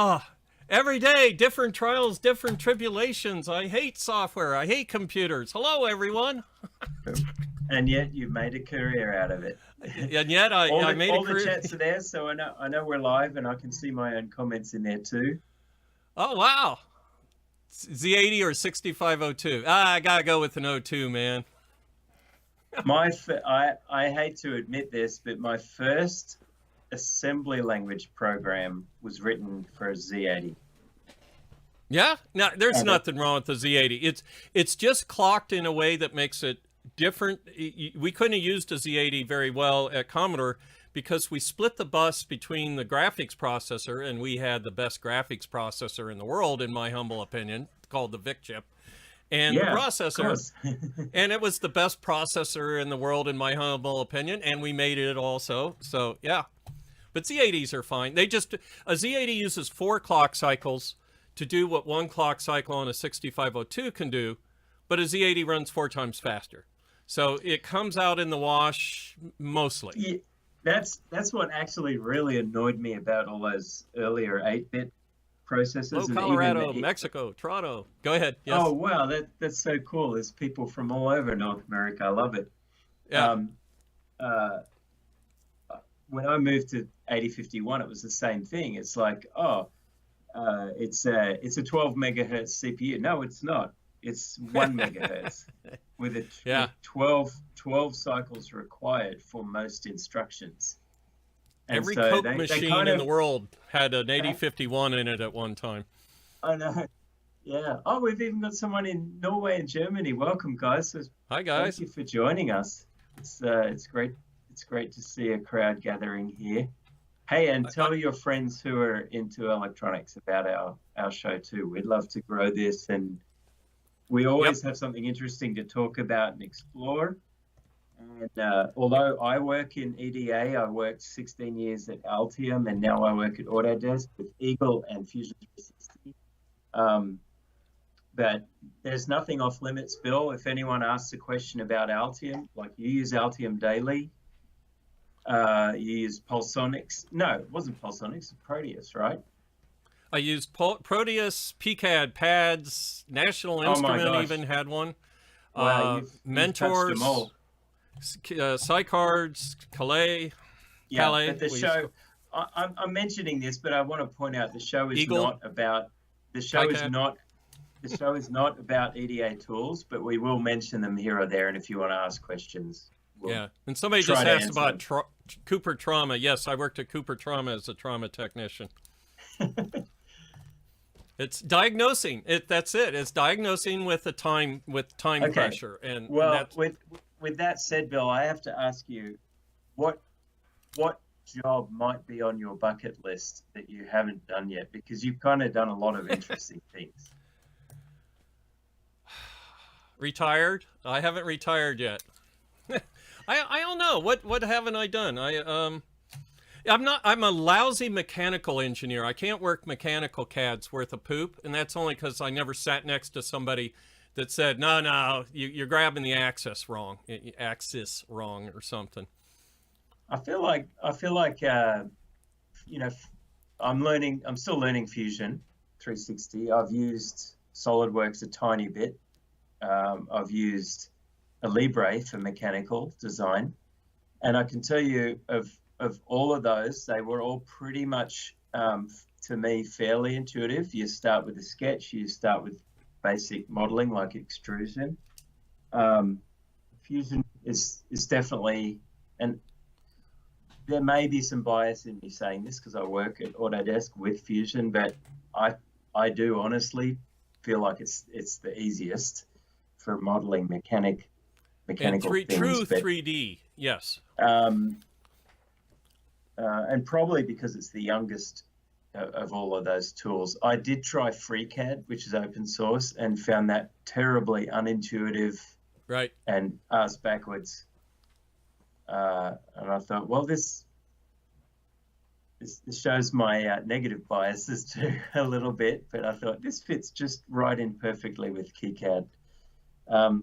Ah, every day, different trials, different tribulations. I hate software. I hate computers. Hello, everyone. And yet you made a career out of it. And yet I made a all the career. chats are there, so I know we're live, and I can see my own comments in there too. Oh, wow. Z80 or 6502? I gotta go with an 02, man. I hate to admit this, but my first assembly language program was written for a Z80. Yeah, no, there's And nothing wrong with the Z80. It's just clocked in a way that makes it different. We couldn't have used a Z80 very well at Commodore because we split the bus between the graphics processor, and we had the best graphics processor in the world, in my humble opinion, called the VIC chip, and yeah, the of processor. course. And it was the best processor in the world, in my humble opinion, and we made it also. So, yeah. But Z80s are fine. A Z80 uses 4 clock cycles to do what 1 clock cycle on a 6502 can do, but a Z80 runs 4 times faster. So it comes out in the wash mostly. Yeah, that's what actually really annoyed me about all those earlier 8-bit processors. Hello, and Colorado, even Mexico, Toronto. Go ahead. Yes. Oh wow, that's so cool. There's people from all over North America. I love it. Yeah. When I moved to 8051, it was the same thing. It's like, it's a 12 megahertz CPU. No, it's not. It's 1 megahertz with with 12 cycles required for most instructions. And Every so Coke they machine kind in of, the world had an 8051 in it at one time. I know. Yeah. Oh, we've even got someone in Norway and Germany. Welcome, guys. So Hi, guys. thank you for joining us. It's great. It's great to see a crowd gathering here. Hey, and tell your friends who are into electronics about our show too. We'd love to grow this, and we always have something interesting to talk about and explore. And although I work in EDA, I worked 16 years at Altium, and now I work at Autodesk with Eagle and Fusion 360. But there's nothing off limits, Bill. If anyone asks a question about Altium, like you use Altium daily, you use Pulsonics. No, it wasn't Pulsonics, Proteus, right? I used Proteus, PCAD pads, National Instrument even had one. Wow, you've Mentors, touched them all. Sycards, Calais. Yeah, Calais, but the show, I'm mentioning this, but I want to point out the show is Eagle, not about, the show is not about EDA tools, but we will mention them here or there, and if you want to ask questions. Yeah, and somebody just asked about Cooper Trauma. Yes, I worked at Cooper Trauma as a trauma technician. It's diagnosing. That's it. It's diagnosing with time pressure. And well, with that said, Bill, I have to ask you, what job might be on your bucket list that you haven't done yet? Because you've kind of done a lot of interesting things. Retired? I haven't retired yet. I don't know. What haven't I done? I'm a lousy mechanical engineer. I can't work mechanical CADs worth of poop, and that's only because I never sat next to somebody that said, no, you're grabbing the axis wrong or something. I feel like you know, I'm still learning Fusion 360. I've used SolidWorks a tiny bit. I've used a Libre for mechanical design, and I can tell you of all of those, they were all pretty much to me fairly intuitive. You start with a sketch, you start with basic modeling like extrusion. Fusion is definitely, and there may be some bias in me saying this because I work at Autodesk with Fusion, but I do honestly feel like it's the easiest for modeling mechanical and things. True 3D, yes. And probably because it's the youngest of all of those tools. I did try Freecad, which is open source, and found that terribly unintuitive, right, and ass backwards. And I thought, well, this shows my negative biases too a little bit, but I thought this fits just right in perfectly with KiCad. I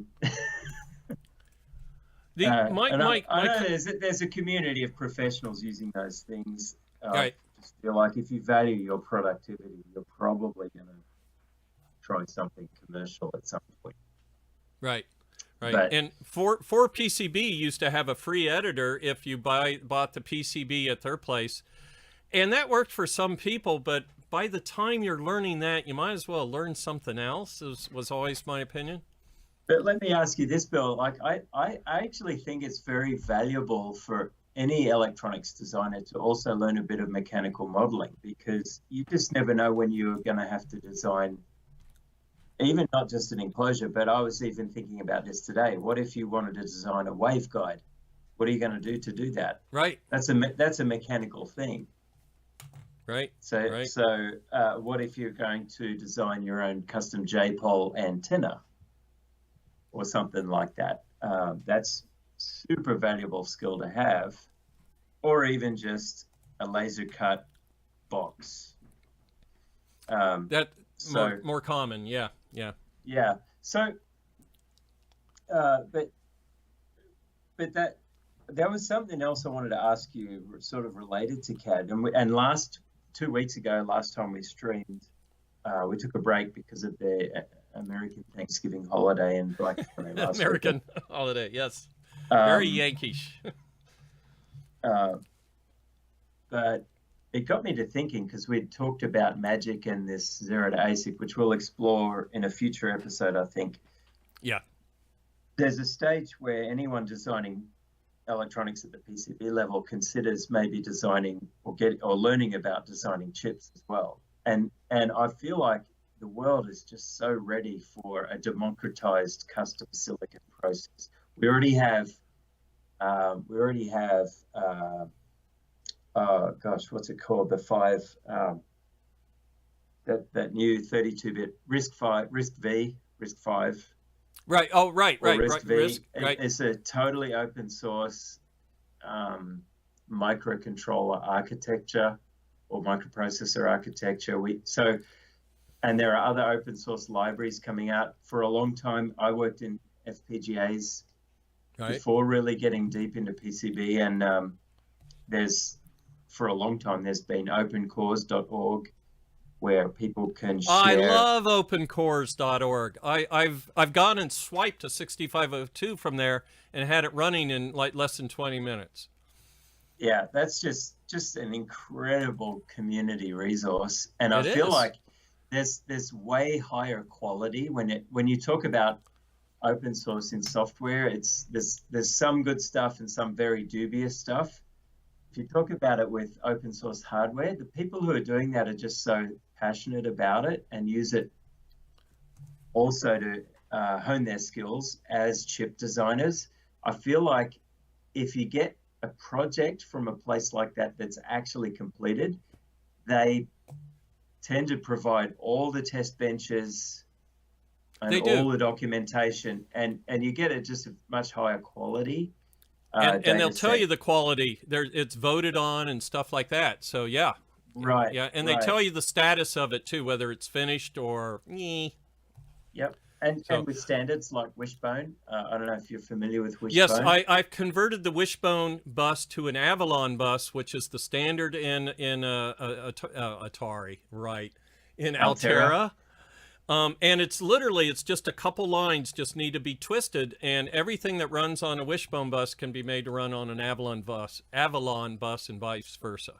know there's a community of professionals using those things. Right. just feel like if you value your productivity, you're probably going to try something commercial at some point. Right. Right. But, and for PCB used to have a free editor if you bought the PCB at their place. And that worked for some people, but by the time you're learning that, you might as well learn something else, was always my opinion. but let me ask you this, Bill. Like, I actually think it's very valuable for any electronics designer to also learn a bit of mechanical modeling, because you just never know when you're going to have to design, even not just an enclosure, but I was even thinking about this today. What if you wanted to design a waveguide? What are you going to do that? Right. That's a mechanical thing. Right. So, right. What if you're going to design your own custom J-pole antenna or something like that? That's super valuable skill to have, or even just a laser cut box. More common, yeah. So, but that was something else I wanted to ask you, sort of related to CAD. And 2 weeks ago, last time we streamed, we took a break because of the American Thanksgiving holiday and Black Friday last American weekend. holiday, yes. Very Yankees. But it got me to thinking, because we'd talked about magic and this 0 to ASIC, which we'll explore in a future episode, I think. Yeah. There's a stage where anyone designing electronics at the PCB level considers maybe designing or learning about designing chips as well. And I feel like the world is just so ready for a democratized custom silicon process. We already have what's it called? The 5 that new 32-bit RISC-V. Right. Oh, right. RISC-V. Right. It's a totally open source microcontroller architecture or microprocessor architecture. And there are other open source libraries coming out. For a long time, I worked in FPGAs before really getting deep into PCB. And for a long time, there's been opencores.org, where people can share. I love opencores.org. I've gone and swiped a 6502 from there and had it running in like less than 20 minutes. Yeah, that's just an incredible community resource. And I feel like there's way higher quality when you talk about open source in software. There's some good stuff and some very dubious stuff. If you talk about it with open source hardware, the people who are doing that are just so passionate about it and use it also to hone their skills as chip designers. I feel like if you get a project from a place like that that's actually completed, they tend to provide all the test benches and all the documentation, and you get it just a much higher quality. And they'll tell you the quality. It's voted on and stuff like that. So yeah. Right. Yeah, and they tell you the status of it too, whether it's finished or. Yep. And with standards like Wishbone, I don't know if you're familiar with Wishbone. Yes, I've converted the Wishbone bus to an Avalon bus, which is the standard in Atari, right? In Altera. And it's just a couple lines just need to be twisted, and everything that runs on a Wishbone bus can be made to run on an Avalon bus, and vice versa.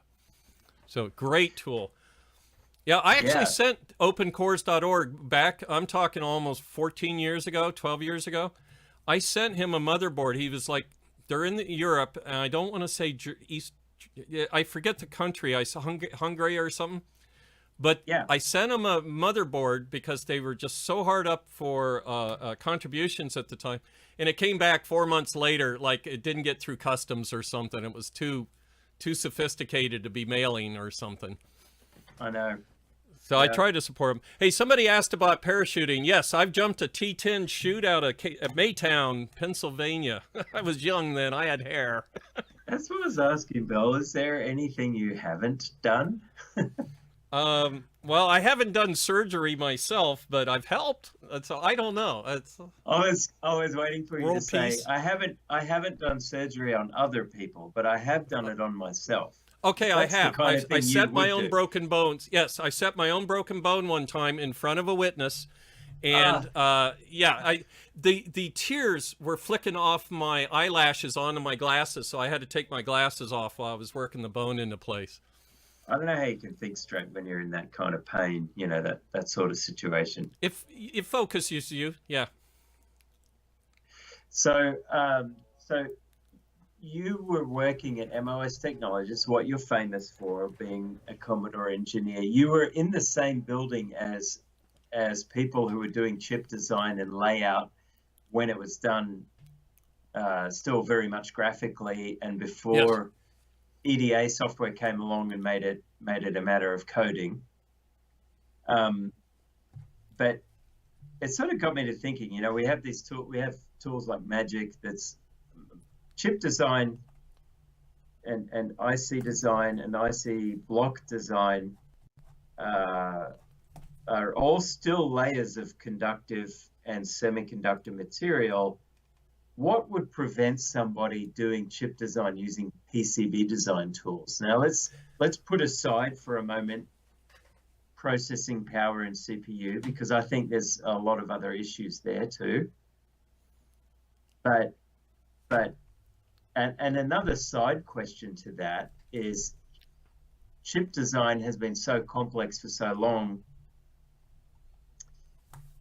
So great tool. Yeah, I actually sent opencores.org back, I'm talking almost 14 years ago, 12 years ago. I sent him a motherboard. He was like, they're in Europe, and I don't want to say I forget the country. I saw Hungary or something. But I sent him a motherboard because they were just so hard up for contributions at the time. And it came back 4 months later, like it didn't get through customs or something. It was too sophisticated to be mailing or something. I know. So I tried to support him. Hey, somebody asked about parachuting. Yes, I've jumped a T-10 chute out of Maytown, Pennsylvania. I was young then. I had hair. That's what I was asking, Bill. Is there anything you haven't done? Well, I haven't done surgery myself, but I've helped. So I don't know. I was waiting for you to say peace. I haven't done surgery on other people, but I have done it on myself. Okay, I That's the have. kind of I thing you set my would own do. broken bones. Yes, I set my own broken bone one time in front of a witness, and yeah, the tears were flicking off my eyelashes onto my glasses, so I had to take my glasses off while I was working the bone into place. I don't know how you can think straight when you're in that kind of pain, you know, that sort of situation. If it focuses you, yeah. So, so you were working at MOS Technologies, what you're famous for, being a Commodore engineer. You were in the same building as people who were doing chip design and layout when it was done still very much graphically, and before EDA software came along and made it a matter of coding. But it sort of got me to thinking, you know, we have tools like Magic, that's chip design and IC design and IC block design are all still layers of conductive and semiconductor material. What would prevent somebody doing chip design using PCB design tools? Now let's put aside for a moment processing power and CPU, because I think there's a lot of other issues there too. But another side question to that is, chip design has been so complex for so long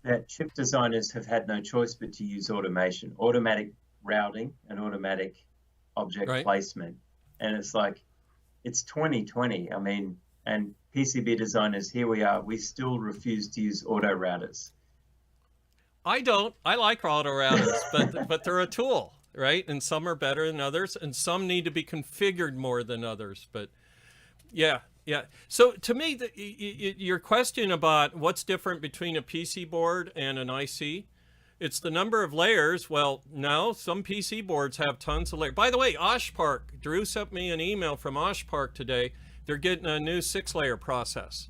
that chip designers have had no choice but to use automation, automatic routing and automatic object placement. And it's like, it's 2020. I mean, and PCB designers, here we are, we still refuse to use auto routers. I don't. I like auto routers, but they're a tool, right? And some are better than others, and some need to be configured more than others. But yeah. So to me, your question about what's different between a PC board and an IC, it's the number of layers. Well, no, some PC boards have tons of layers. By the way, Osh Park, Drew sent me an email from Osh Park today. They're getting a new 6-layer process.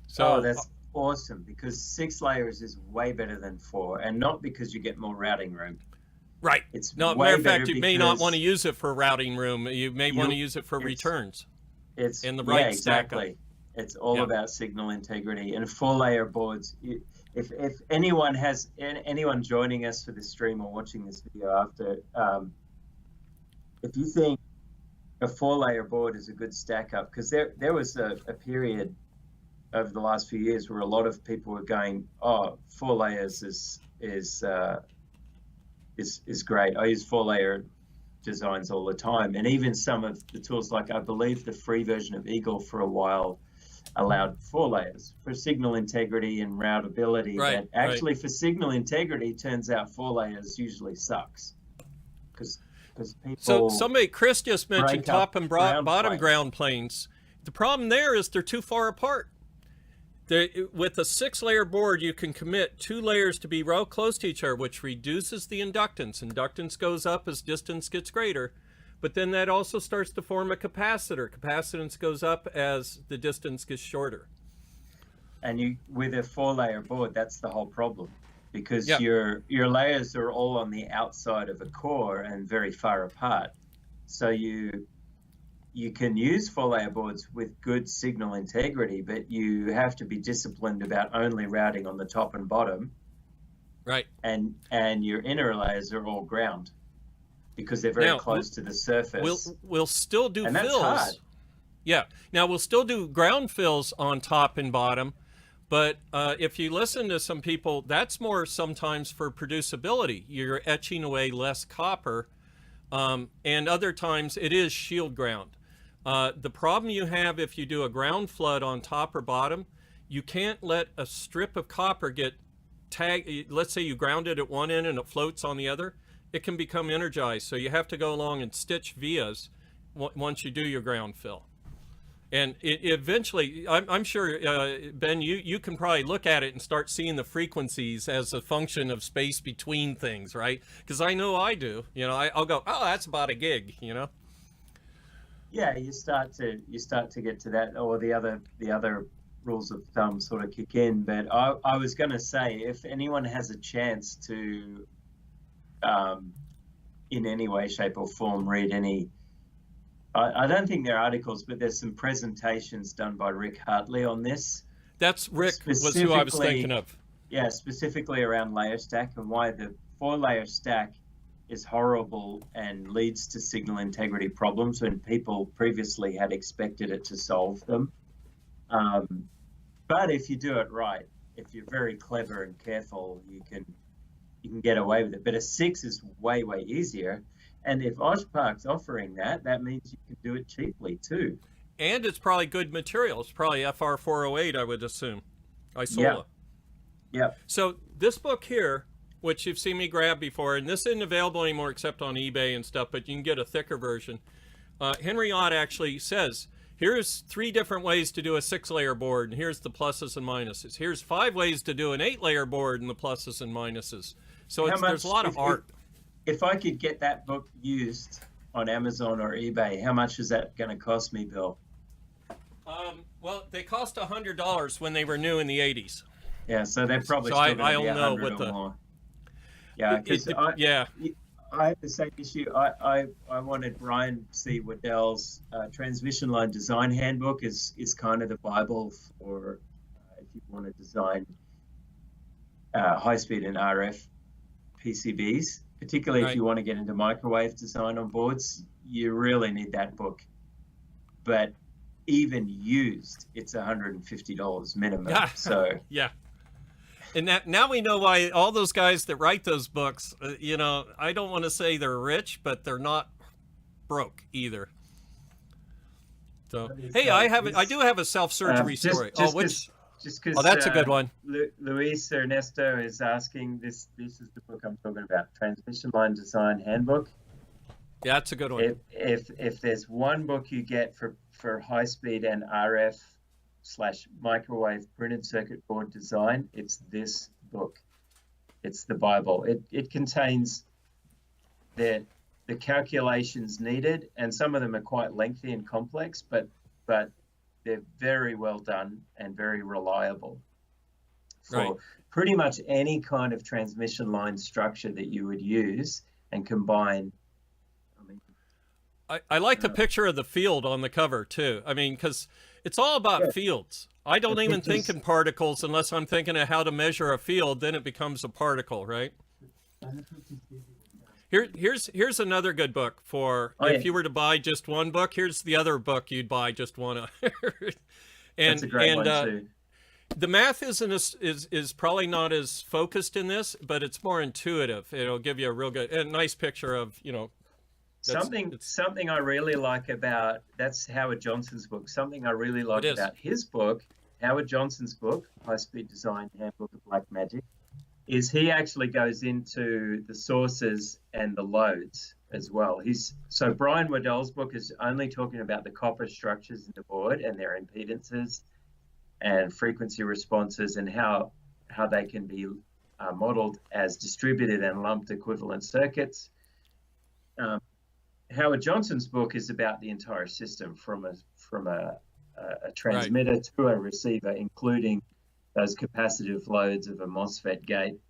So that's awesome, because 6 layers is way better than 4, and not because you get more routing room. Right. It's no, matter of fact, you may not want to use it for routing room. You may want to use it for returns. It's in the right exactly. It's all about signal integrity. And 4-layer boards. If anyone joining us for this stream or watching this video after, if you think a 4-layer board is a good stack up, because there was a period over the last few years where a lot of people were going, oh, 4 layers is great. I use 4-layer designs all the time, and even some of the tools, like I believe the free version of Eagle for a while allowed 4 layers for signal integrity and routability. But actually for signal integrity, turns out 4 layers usually sucks, because people. So Chris just mentioned top and bottom ground planes. The problem there is they're too far apart. With a 6-layer board, you can commit 2 layers to be real close to each other, which reduces the inductance. Inductance goes up as distance gets greater, but then that also starts to form a capacitor. Capacitance goes up as the distance gets shorter. And with a 4-layer board, that's the whole problem, because your layers are all on the outside of a core and very far apart. So you can use 4-layer boards with good signal integrity, but you have to be disciplined about only routing on the top and bottom. Right. And your inner layers are all ground, because they're very close to the surface. We'll still do and fills. That's hard. Yeah. Now we'll still do ground fills on top and bottom, but if you listen to some people, that's more sometimes for producibility. You're etching away less copper, and other times it is shield ground. The problem you have if you do a ground flood on top or bottom, you can't let a strip of copper get tagged. Let's say you ground it at one end and it floats on the other. It can become energized. So you have to go along and stitch vias once you do your ground fill. And eventually, I'm sure, Ben, you can probably look at it and start seeing the frequencies as a function of space between things, right? Because I know I do. You know, I'll go, oh, that's about a gig, you know? Yeah, you start to get to that, or the other rules of thumb sort of kick in. But I was going to say, if anyone has a chance to, in any way, shape, or form, read any I don't think there are articles, but there's some presentations done by Rick Hartley on this. That's Rick was who I was thinking of. Yeah, specifically around layer stack and why the 4-layer stack is horrible and leads to signal integrity problems when people previously had expected it to solve them. But if you do it right, if you're very clever and careful, you can get away with it. But a 6 is way, way easier. And if Oshpark's offering that, that means you can do it cheaply too. And it's probably good material. It's probably FR408, I would assume. Isola. Yeah. So this book here, which you've seen me grab before, and this isn't available anymore except on eBay and stuff, but you can get a thicker version. Henry Ott actually says, here's 3 different ways to do a 6-layer board, and here's the pluses and minuses. Here's 5 ways to do an 8-layer board and the pluses and minuses. So there's a lot of art. If I could get that book used on Amazon or eBay, how much is that going to cost me, Bill? Well, they cost $100 when they were new in the 80s. Yeah, so they're probably so still I going to be don't know 100 what or the more. Yeah, because I had the same issue. I wanted Brian C. Waddell's transmission line design handbook is kind of the Bible for if you want to design high-speed and RF PCBs, particularly if you want to get into microwave design on boards. You really need that book. But even used, it's $150 minimum. So yeah. And now we know why all those guys that write those books, I don't want to say they're rich, but they're not broke either. So, hey, I do have a self-surgery story. Just because that's a good one. Luis Ernesto is asking, this is the book I'm talking about, Transmission Line Design Handbook. Yeah, that's a good one. If there's one book you get for high-speed and RF/microwave printed circuit board design, it's this book. It's the Bible. It contains the calculations needed, and some of them are quite lengthy and complex, but they're very well done and very reliable for pretty much any kind of transmission line structure that you would use and combine. I like the picture of the field on the cover too. I mean, because it's all about fields. I don't even think in particles unless I'm thinking of how to measure a field. Then it becomes a particle, right? Here's another good book for if you were to buy just one book. Here's the other book you'd buy just one of. That's a great one too. The math is probably not as focused in this, but it's more intuitive. It'll give you a nice picture of something I really like about, that's Howard Johnson's book. Something I really like about his book, Howard Johnson's book, High Speed Design Handbook of Black Magic, is he actually goes into the sources and the loads as well. So Brian Waddell's book is only talking about the copper structures in the board and their impedances and frequency responses and how they can be modeled as distributed and lumped equivalent circuits. Howard Johnson's book is about the entire system from a transmitter to a receiver, including those capacitive loads of a MOSFET gate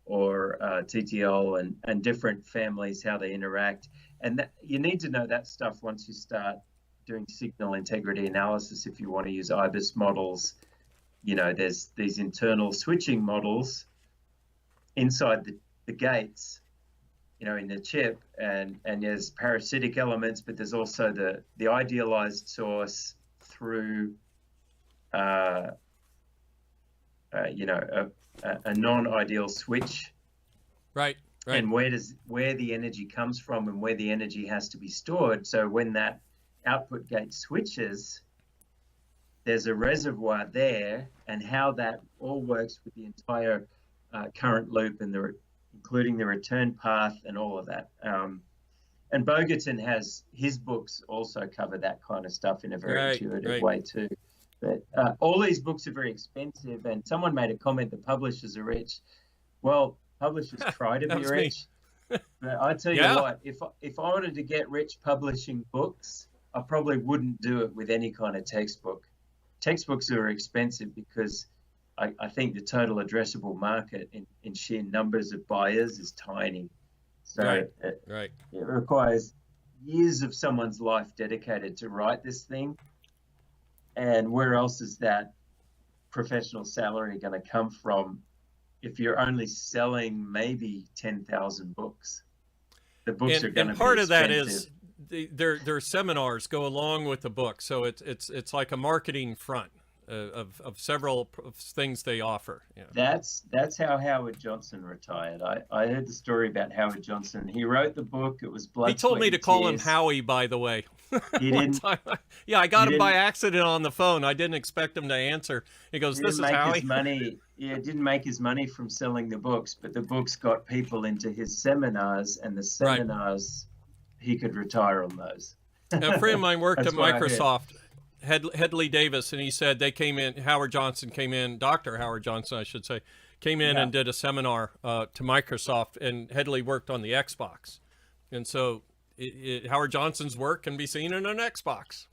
or TTL and different families, how they interact. And that, you need to know that stuff once you start doing signal integrity analysis. If you want to use IBIS models, there's these internal switching models inside the gates, in the chip, and there's parasitic elements, but there's also the idealized source through a non-ideal switch, right, and where the energy comes from and where the energy has to be stored. So when that output gate switches, there's a reservoir there, and how that all works with the entire current loop and including the return path and all of that. And Bogerton has his books also cover that kind of stuff in a very intuitive way too. But all these books are very expensive, and someone made a comment that publishers are rich. Well, publishers try to be rich. But I tell you what, if I wanted to get rich publishing books, I probably wouldn't do it with any kind of textbook. Textbooks are expensive because I think the total addressable market in sheer numbers of buyers is tiny. So it requires years of someone's life dedicated to write this thing. And where else is that professional salary going to come from if you're only selling maybe 10,000 books? The books are going to be part of that expensive. is their seminars go along with the book, so it's like a marketing front of several things they offer. Yeah. That's how Howard Johnson retired. I heard the story about Howard Johnson. He wrote the book. It was blood. He told sweat, me to and call him tears. Howie, by the way. He One didn't. time. Yeah, I got He him by didn't- accident on the phone. I didn't expect him to answer. He goes, He "This didn't is make Howie." his money. Yeah, didn't make his money from selling the books, but the books got people into his seminars, and the Right. seminars he could retire on those. A friend of mine worked at That's what I heard. Microsoft, Headley Davis, and he said they came in. Howard Johnson came in. Dr. Howard Johnson, I should say, came in Yeah. and did a seminar to Microsoft, and Headley worked on the Xbox, and so Howard Johnson's work can be seen in an Xbox.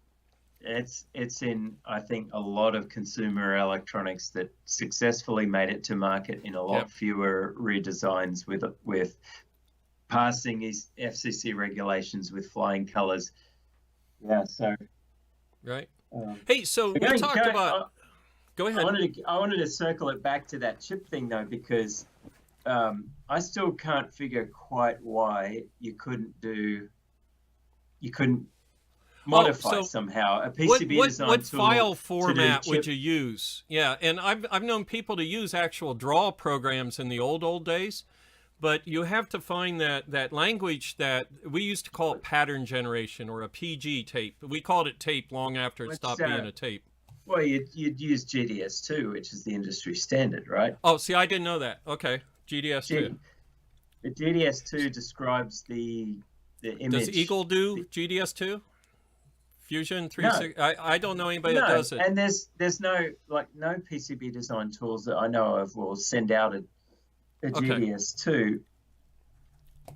It's in, I think, a lot of consumer electronics that successfully made it to market in a lot Yep. fewer redesigns with passing these FCC regulations with flying colors. Yeah, so Right. um, Hey, so we going- talked going- about. Go I ahead. wanted to circle it back to that chip thing though, because I still can't figure quite why you couldn't modify so somehow a PCB design what tool file to do format would chip- you use? Yeah, and I've known people to use actual draw programs in the old days, but you have to find that language that we used to call it pattern generation, or a PG tape. We called it tape long after it What's stopped that? being a tape. Well, you'd use GDS2, which is the industry standard, right? Oh, see, I didn't know that. Okay, GDS2. The GDS2 describes the image. Does Eagle do GDS2? Fusion 360? I don't know anybody that does it. And there's no PCB design tools that I know of will send out a Okay. GDS2,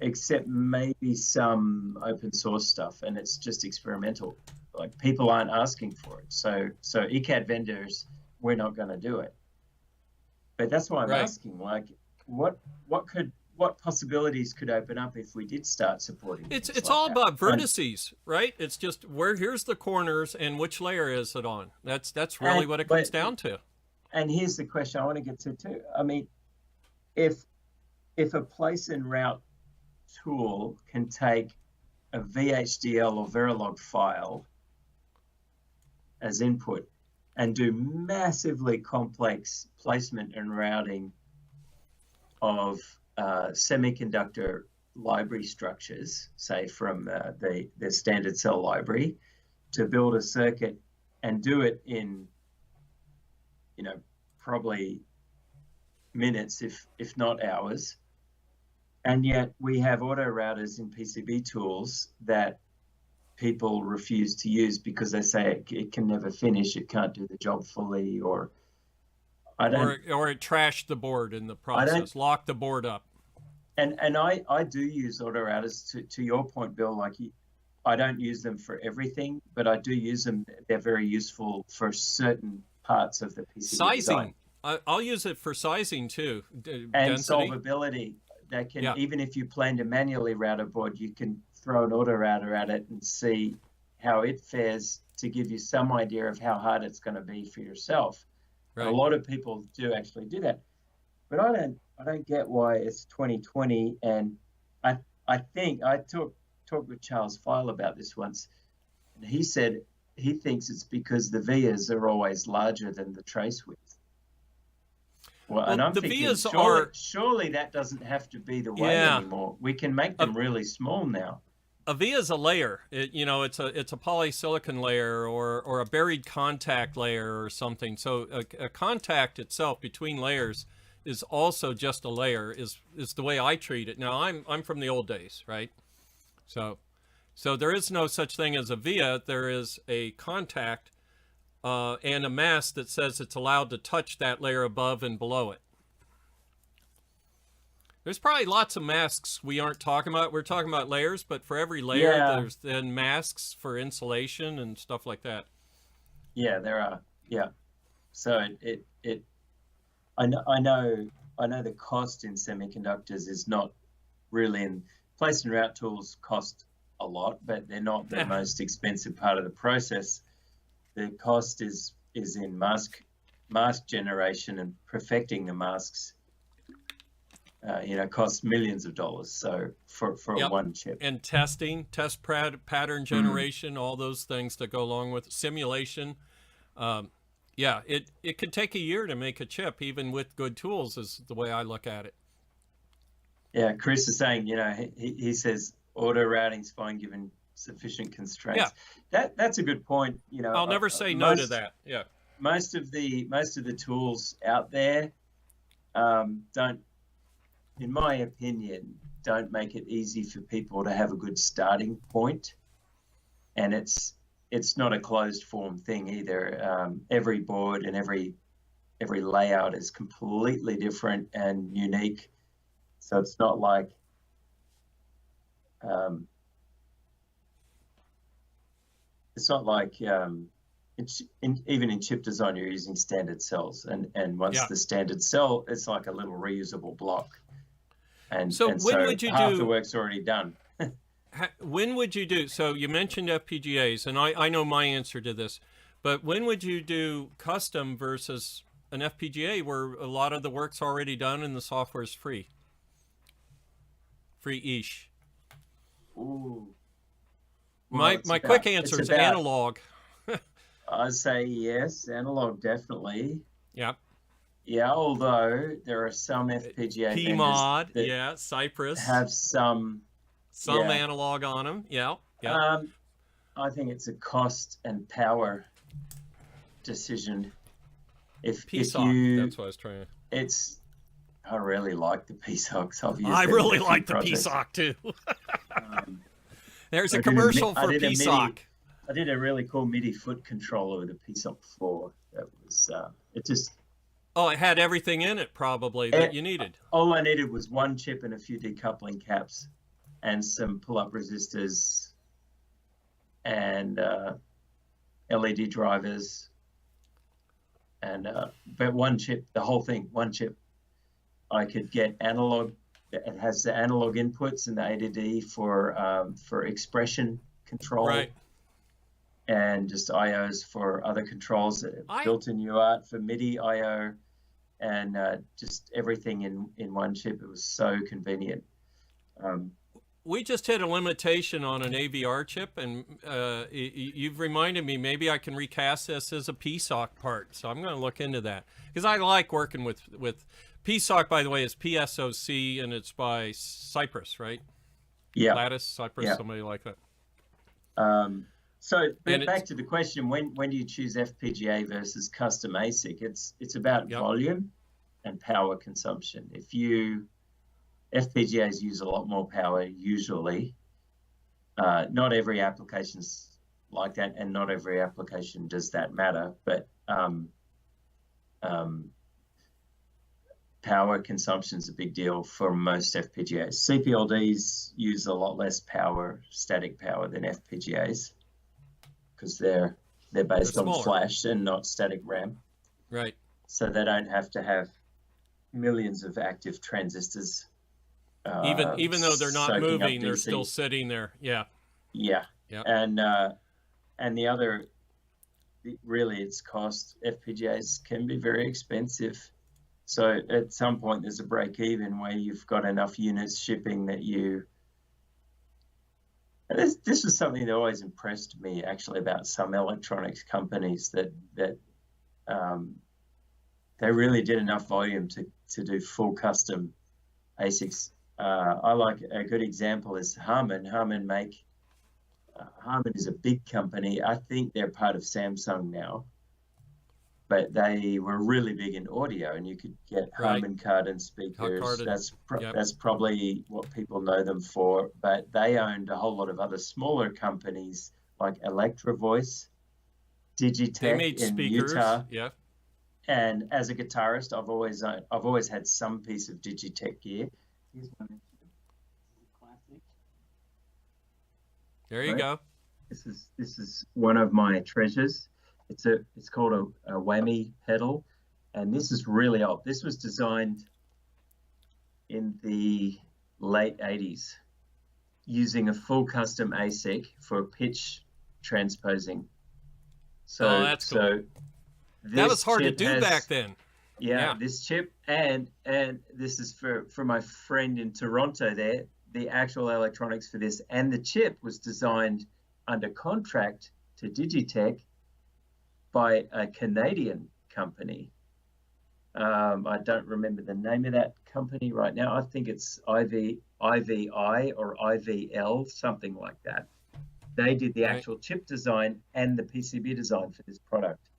except maybe some open source stuff, and it's just experimental. Like, people aren't asking for it, so ECAD vendors, we're not going to do it. But that's why I'm Right. asking, like, what possibilities could open up if we did start supporting? It's things like all that? about vertices, right? It's just here's the corners and which layer is it on. That's really what it comes down to. And here's the question I want to get to too. I mean, if a place and route tool can take a VHDL or Verilog file as input and do massively complex placement and routing of semiconductor library structures, say from the standard cell library, to build a circuit and do it in, probably minutes, if not hours. And yet we have auto routers in PCB tools that people refuse to use because they say it can never finish, it can't do the job fully, or Or it trashed the board in the process, locked the board up. And I do use auto routers to your point, Bill. Like, I don't use them for everything, but I do use them. They're very useful for certain parts of the PCB Sizing. design. I'll use it for sizing too. And Density. solvability. That can, Yeah. even if you plan to manually route a board, you can throw an auto router at it and see how it fares to give you some idea of how hard it's going to be for yourself. Right. A lot of people do actually do that, but I don't get why it's 2020. And I think I talked with Charles File about this once, and he said he thinks it's because the vias are always larger than the trace width. Well, and I'm the thinking, vias surely that doesn't have to be the way Yeah. anymore. We can make them really small now. A via is a layer. It's a polysilicon layer or a buried contact layer or something. So a contact itself between layers is also just a layer. Is the way I treat it. Now I'm from the old days, right? So there is no such thing as a via. There is a contact and a mask that says it's allowed to touch that layer above and below it. There's probably lots of masks we aren't talking about. We're talking about layers, but for every layer, there's then masks for insulation and stuff like that. Yeah, there are. Yeah. So I know the cost in semiconductors is not really in place and route tools cost a lot, but they're not the most expensive part of the process. The cost is in mask generation, and perfecting the masks costs millions of dollars. So for one chip, and testing, pattern generation, all those things that go along with simulation. It could take a year to make a chip, even with good tools, is the way I look at it. Yeah, Chris is saying, he says auto routing's fine given sufficient constraints. Yeah. That's a good point. I'll never say no to that. Yeah. Most of the tools out there don't, in my opinion, don't make it easy for people to have a good starting point. And it's not a closed form thing either. Every board and every layout is completely different and unique. So it's not like even in chip design you're using standard cells, and once the standard cell, it's like a little reusable block. And so would you half the work's already done. When would you do, so you mentioned FPGAs, and I know my answer to this, but when would you do custom versus an FPGA where a lot of the work's already done and the software is free? Free-ish. Ooh. Well, my quick answer is analog. I'd say yes, analog definitely. Yeah. Yeah, although there are some FPGA PMOD, Cypress have some analog on them. Yeah. I think it's a cost and power decision. If you, that's what I was trying to. I really like the PSOCs. I really like the PSOC too. There's a commercial for PSOC. I did a really cool MIDI foot controller with a PSOC 4. That was it just. Oh, it had everything in it probably that you needed. All I needed was one chip and a few decoupling caps, and some pull-up resistors, and LED drivers, and but one chip, the whole thing, one chip. I could get analog. It has the analog inputs and the A to D for expression control, right? And just IOs for other controls. Built-in UART for MIDI IO, and just everything in one chip. It was so convenient. We just hit a limitation on an AVR chip, and you've reminded me maybe I can recast this as a PSOC part. So I'm going to look into that because I like working with PSOC. By the way, is PSOC, and it's by Cypress, right? Yeah. Lattice, Cypress, somebody like that. So back to the question: when do you choose FPGA versus custom ASIC? It's about volume and power consumption. FPGAs use a lot more power usually. Not every application's like that, and not every application does that matter. But power consumption is a big deal for most FPGAs. CPLDs use a lot less power, static power, than FPGAs because they're based on flash and not static RAM. Right. So they don't have to have millions of active transistors. Even though they're not moving, they're still sitting there. Yeah. Yeah. And the other, really, it's cost. FPGAs can be very expensive. So at some point, there's a break even where you've got enough units shipping that you. And this was something that always impressed me, actually, about some electronics companies that they really did enough volume to do full custom ASICs. I like a good example is Harman. Harman is a big company. I think they're part of Samsung now, but they were really big in audio, and you could get Harman Kardon speakers. That's probably what people know them for. But they owned a whole lot of other smaller companies like Electro Voice, Digitech in speakers. Utah. Yeah. And as a guitarist, I've always had some piece of Digitech gear. Here's one. Classic. There you go. This is one of my treasures. It's called a Whammy Pedal, and this is really old. This was designed in the late 80s using a full custom ASIC for pitch transposing. So, Oh, that's cool. So that was hard to chip do back then. Yeah, this chip, and this is for my friend in Toronto there, the actual electronics for this and the chip was designed under contract to Digitech by a Canadian company. I don't remember the name of that company right now. I think it's IVI or IVL, something like that. They did the actual chip design and the PCB design for this product.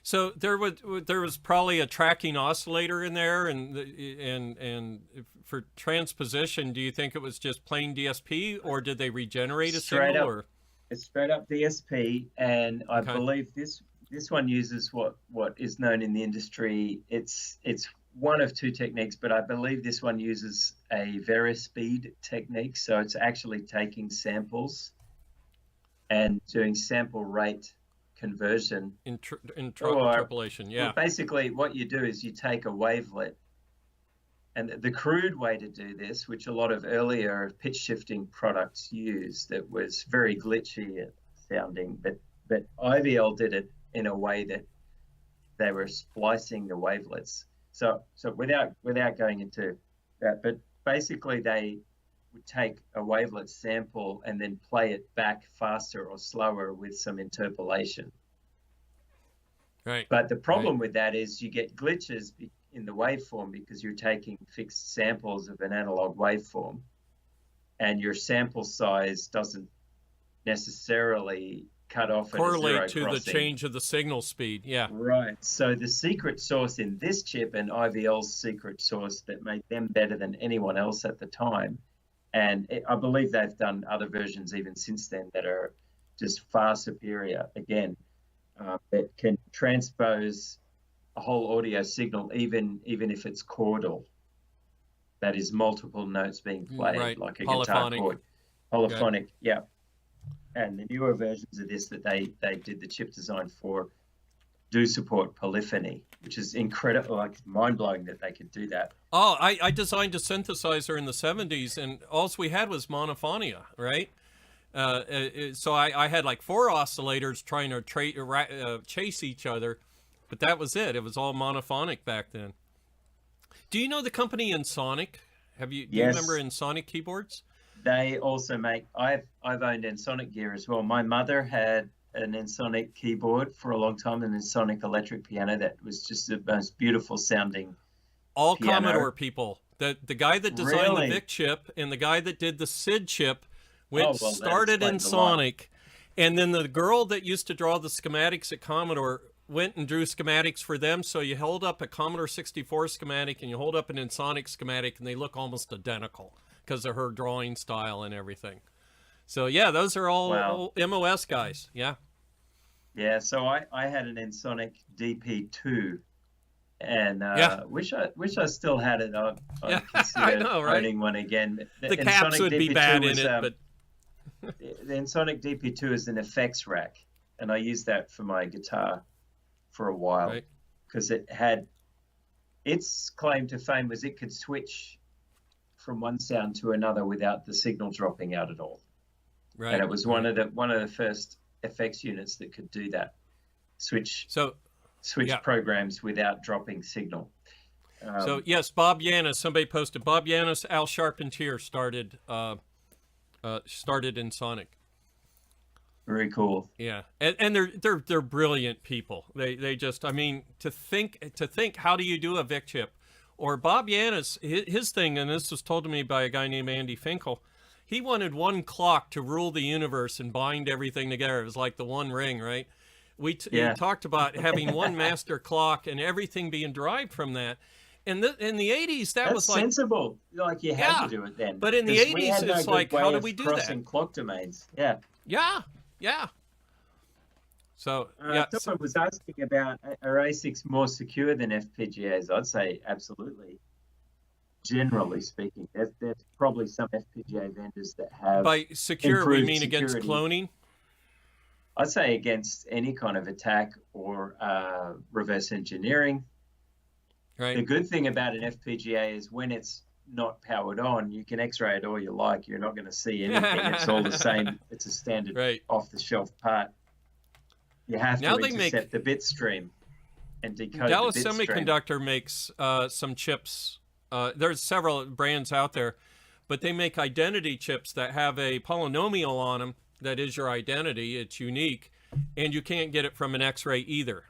So there was probably a tracking oscillator in there, and for transposition, do you think it was just plain DSP, or did they regenerate a signal? Or it's straight up DSP, and I believe this one uses what is known in the industry. It's one of two techniques, but I believe this one uses a Verispeed technique. So it's actually taking samples and doing sample rate conversion. Interpolation, yeah. Well, basically, what you do is you take a wavelet, and the crude way to do this, which a lot of earlier pitch shifting products use, that was very glitchy sounding, but IVL did it in a way that they were splicing the wavelets. So without going into that, but basically they would take a wavelet sample and then play it back faster or slower with some interpolation. Right. But the problem with that is you get glitches in the waveform because you're taking fixed samples of an analog waveform, and your sample size doesn't necessarily cut off correlate at a zero to the change of the signal speed. Yeah. Right. So the secret sauce in this chip and IVL's secret sauce that made them better than anyone else at the time, and I believe they've done other versions even since then that are just far superior, again, that can transpose a whole audio signal even if it's chordal. That is multiple notes being played, like a guitar chord. Polyphonic, yeah. And the newer versions of this that they did the chip design for do support polyphony, which is incredible, like mind-blowing that they could do that. Oh, I designed a synthesizer in the 70s, and all we had was monophonia, right? So I had like 4 oscillators trying to chase each other, but that was it. It was all monophonic back then. Do you know the company Ensoniq? Do you remember Ensoniq keyboards? They also make, I've owned Ensoniq gear as well. My mother had an Ensoniq keyboard for a long time, an Ensoniq electric piano that was just the most beautiful sounding all piano. Commodore people. The guy that designed the Vic chip and the guy that did the SID chip started Ensoniq, and then the girl that used to draw the schematics at Commodore went and drew schematics for them. So you hold up a Commodore 64 schematic and you hold up an Ensoniq schematic, and they look almost identical because of her drawing style and everything. So yeah, those are all MOS guys. Yeah. Yeah. So I had an Ensoniq DP2, and wish I still had it. I consider owning one again. The caps would be bad in it, but the Ensoniq DP2 is an effects rack, and I used that for my guitar for a while because it had its claim to fame was it could switch from one sound to another without the signal dropping out at all. Right. And it was one of the first effects units that could do that. Switch programs without dropping signal. So yes, Bob Yanis. Somebody posted Bob Yanis, Al Charpentier started Ensoniq. Very cool. Yeah, and they're brilliant people. They just, I mean, to think how do you do a Vic chip? Or Bob Yanis, his thing, and this was told to me by a guy named Andy Finkel, he wanted one clock to rule the universe and bind everything together. It was like the One Ring, right? He talked about having one master clock and everything being derived from that. In the 80s, that was like sensible. Like you had to do it then. But in the 80s, it's like, how do we do that? Crossing clock domains. Yeah. So someone was asking about, are ASICs more secure than FPGAs? I'd say absolutely. Generally speaking, there's probably some FPGA vendors that have. By secure, we mean against cloning? I'd say against any kind of attack or reverse engineering. Right. The good thing about an FPGA is when not powered on, you can X-ray it all you like. You're not going to see anything. It's all the same. It's a standard Right. off-the-shelf part. You have Now to they intercept the bit stream and decode Dallas the bit stream. Semiconductor makes some chips. There's several brands out there, but they make identity chips that have a polynomial on them that is your identity. It's unique, and you can't get it from an X-ray either.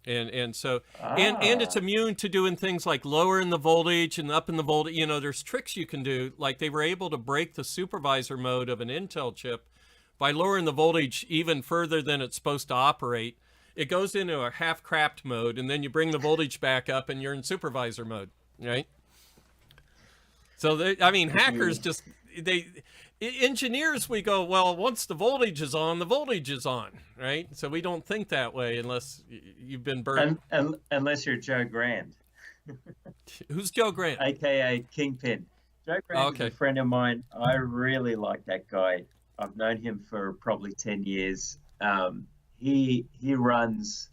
And so and it's immune to doing things like lowering the voltage and up in the voltage. You know, there's tricks you can do. Like they were able to break the supervisor mode of an Intel chip by lowering the voltage even further than it's supposed to operate. It goes into a half-crapped mode, and then you bring the voltage back up, and you're in supervisor mode, right? So, hackers just, engineers, we go, well, once the voltage is on, the voltage is on, right? So we don't think that way unless you've been burned. Unless you're Joe Grand. Who's Joe Grant? AKA Kingpin. Joe Grant is a friend of mine. I really like that guy. I've known him for probably 10 years. He runs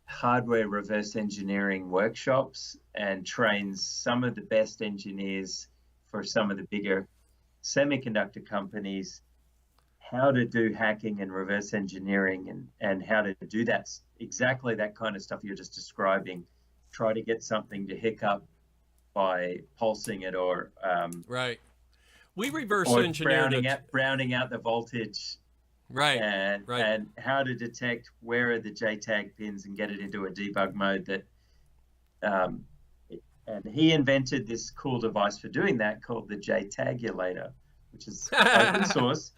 hardware reverse engineering workshops and trains some of the best engineers for some of the bigger semiconductor companies how to do hacking and reverse engineering and how to do that, exactly that kind of stuff you're just describing. Try to get something to hiccup by pulsing it or right. We reverse or engineered browning out the voltage. Right. And how to detect where are the JTAG pins and get it into a debug mode that and he invented this cool device for doing that called the JTagulator, which is open source.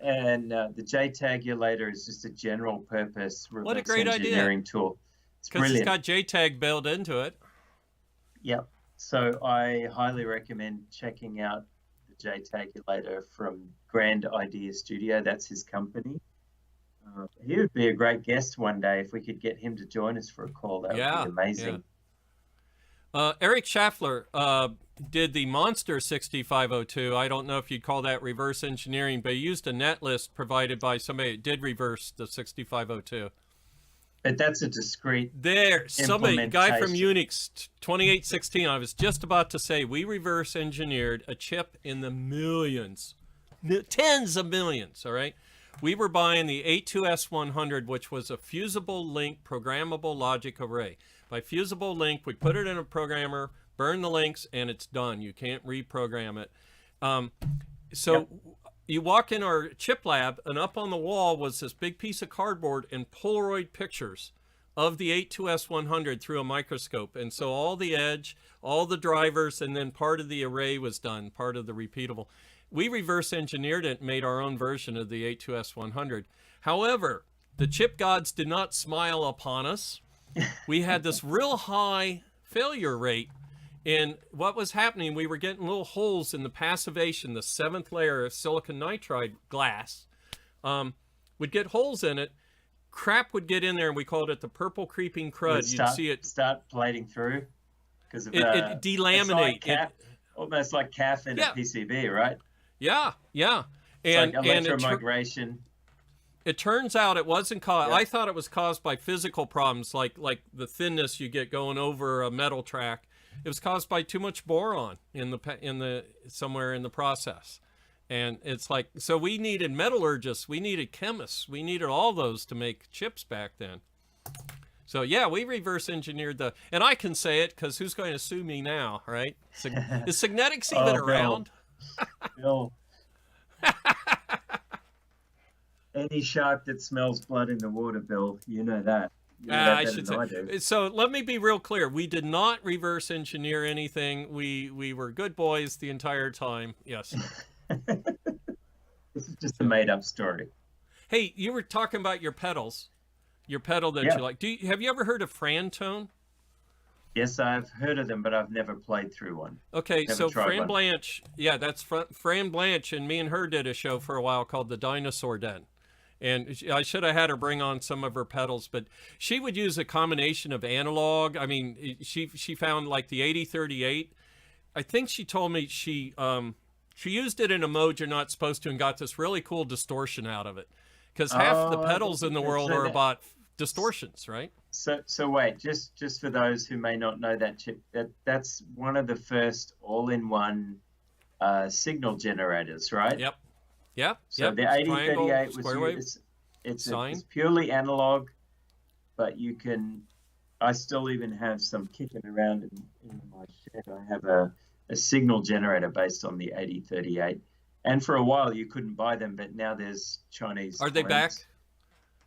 And the JTagulator is just a general purpose reverse engineering tool. It's brilliant. Because it's got JTAG built into it. Yep. So I highly recommend checking out the JTagulator from Grand Idea Studio. That's his company. He would be a great guest one day if we could get him to join us for a call. That would be amazing. Yeah. Eric Schaffler did the Monster 6502. I don't know if you'd call that reverse engineering, but he used a net list provided by somebody that did reverse the 6502. But that's a discrete somebody, guy from Unix 2816. I was just about to say we reverse engineered a chip in the millions, tens of millions. All right, we were buying the A2S100, which was a fusible link programmable logic array. By fusible link, we put it in a programmer, burn the links, and it's done. You can't reprogram it. You walk in our chip lab, and up on the wall was this big piece of cardboard and Polaroid pictures of the 82S100 through a microscope. And so all the edge, all the drivers, and then part of the array was done, part of the repeatable. We reverse engineered it and made our own version of the 82S100. However, the chip gods did not smile upon us. We had this real high failure rate. And what was happening, we were getting little holes in the passivation, the 7th layer of silicon nitride glass. Would get holes in it. Crap would get in there, and we called it the purple creeping crud. You'd see it start plating through because of it delaminate. Like almost like CAF in a PCB, right? Yeah. And like electromigration. It turns out it wasn't caused. Yeah. I thought it was caused by physical problems, like the thinness you get going over a metal track. It was caused by too much boron in the somewhere in the process. And it's like, so we needed metallurgists, we needed chemists, we needed all those to make chips back then. So yeah, we reverse engineered and I can say it because who's going to sue me now, right? Is Signetics even around? Bill. Any shark that smells blood in the water, Bill, you know that. I should say. So let me be real clear. We did not reverse engineer anything. We were good boys the entire time. Yes. This is just a made-up story. Hey, you were talking about your pedals. Your pedal that you like. Have you ever heard of Frantone? Yes, I've heard of them, but I've never played through one. Okay, so Fran Blanche, that's Fran Blanche, and me and her did a show for a while called The Dinosaur Den. And I should have had her bring on some of her pedals, but she would use a combination of analog. I mean, she found like the 8038. I think she told me she used it in a mode you're not supposed to and got this really cool distortion out of it. Because half the pedals in the world are about distortions, right? So wait, just for those who may not know that chip, that's one of the first all-in-one signal generators, right? Yep. Yep. So Yep. the Triangle, 8038 was square wave, it's sine. purely analog, but you can. I still even have some kicking around in my shed. I have a signal generator based on the 8038, and for a while you couldn't buy them, but now there's Chinese. Are they back?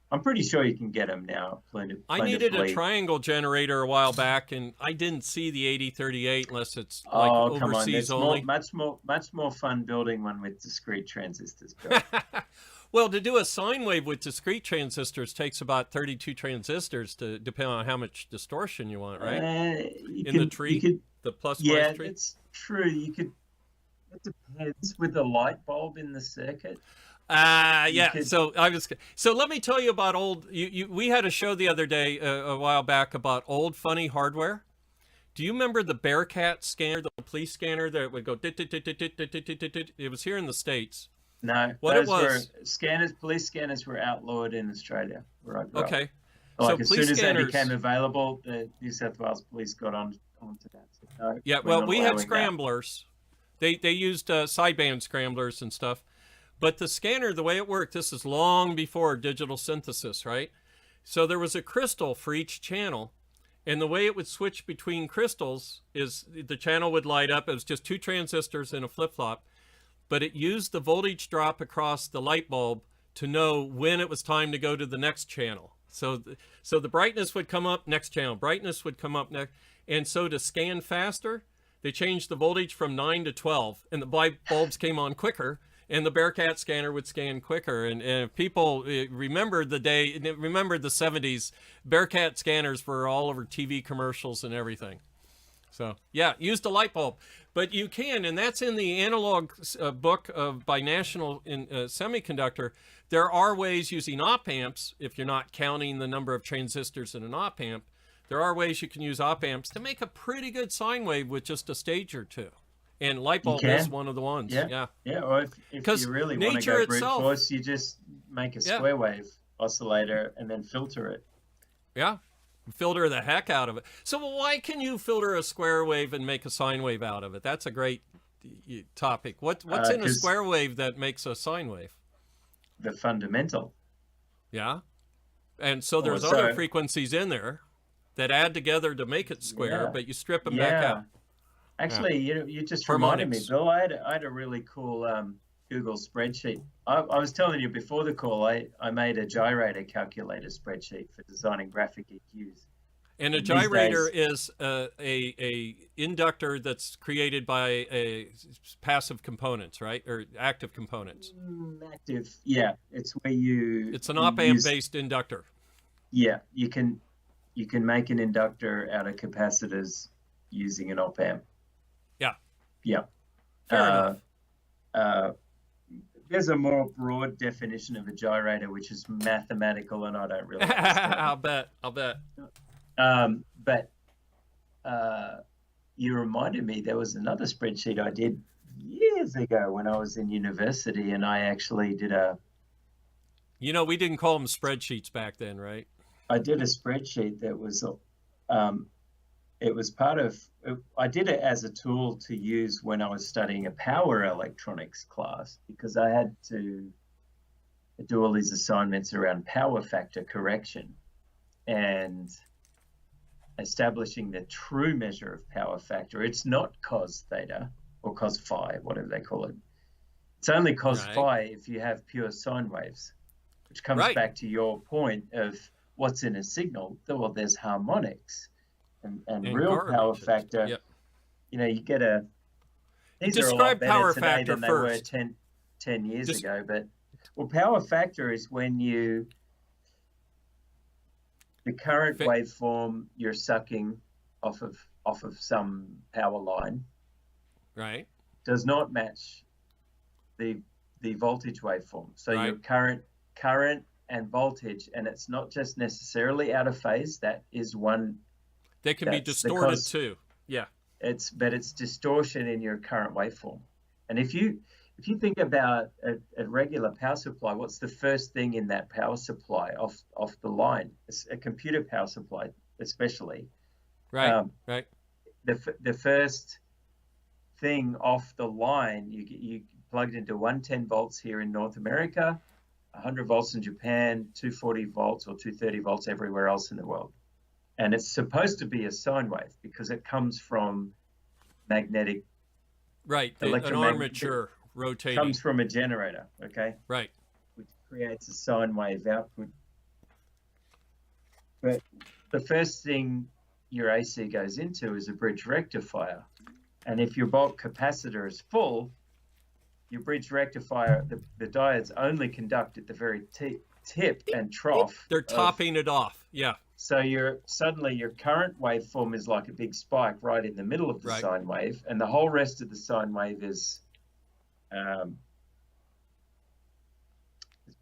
I'm pretty sure you can get them now. I needed a triangle generator a while back, and I didn't see the 8038 unless it's like overseas only. Much more fun building one with discrete transistors. Bill. Well, to do a sine wave with discrete transistors takes about 32 transistors, to depend on how much distortion you want, right? The tree, the plus yeah, tree. It's true. You could. It depends with the light bulb in the circuit. Yeah. So let me tell you about old. We had a show the other day, a while back, about old funny hardware. Do you remember the Bearcat scanner, the police scanner that would go? It was here in the States. No, police scanners were outlawed in Australia, where I grew up. Okay. Like as soon as they became available, the New South Wales police got onto that. So no, yeah. Well, we had scramblers. They used sideband scramblers and stuff. But the scanner, the way it worked, this is long before digital synthesis, right? So there was a crystal for each channel. And the way it would switch between crystals is the channel would light up. It was just 2 transistors and a flip-flop. But it used the voltage drop across the light bulb to know when it was time to go to the next channel. So the brightness would come up, next channel. Brightness would come up next. And so to scan faster, they changed the voltage from 9 to 12. And the bulbs came on quicker. And the Bearcat scanner would scan quicker. And people remember the 70s, Bearcat scanners were all over TV commercials and everything. So, yeah, use the light bulb. But you can, and that's in the analog book by National Semiconductor. There are ways using op amps, if you're not counting the number of transistors in an op amp, there are ways you can use op amps to make a pretty good sine wave with just a stage or two. And light bulb is one of the ones. Yeah. Or if you really want to go brute force, you just make a square wave oscillator and then filter it. Yeah. Filter the heck out of it. So why can you filter a square wave and make a sine wave out of it? That's a great topic. What's in a square wave that makes a sine wave? The fundamental. Yeah. And so there's other frequencies in there that add together to make it square, but you strip them back out. Actually, you just reminded me, Bill. I had a really cool Google spreadsheet. I was telling you before the call, I made a gyrator calculator spreadsheet for designing graphic EQs. And a gyrator is a inductor that's created by passive components, right? Or active components. Active, yeah. It's where It's an op-amp based inductor. Yeah, you can make an inductor out of capacitors using an op-amp. Yeah. Fair enough. There's a more broad definition of a gyrator, which is mathematical, and I don't really understand. I'll bet. But you reminded me there was another spreadsheet I did years ago when I was in university, and I actually did we didn't call them spreadsheets back then, right? I did a spreadsheet that was it was I did it as a tool to use when I was studying a power electronics class, because I had to do all these assignments around power factor correction and establishing the true measure of power factor. It's not cos theta or cos phi, whatever they call it. It's only cos phi if you have pure sine waves, which comes back to your point of what's in a signal. Well, there's harmonics. And real power factor, you get these are a lot better today than they were 10 years ago. But power factor is when the current waveform you're sucking off of some power line, right, does not match the voltage waveform. So your current and voltage, and it's not just necessarily out of phase. That is one. They can be distorted too. Yeah. It's distortion in your current waveform. And if you if you think about a regular power supply, what's the first thing in that power supply off the line? It's a computer power supply, especially. Right, right. The first thing off the line, you plugged into 110 volts here in North America, 100 volts in Japan, 240 volts or 230 volts everywhere else in the world. And it's supposed to be a sine wave because it comes from magnetic. Right, an armature rotating. Comes from a generator, okay? Right. Which creates a sine wave output. But the first thing your AC goes into is a bridge rectifier. And if your bulk capacitor is full, your bridge rectifier, the diodes only conduct at the very tip and trough. They're topping it off, yeah. So suddenly your current waveform is like a big spike right in the middle of the sine wave, and the whole rest of the sine wave is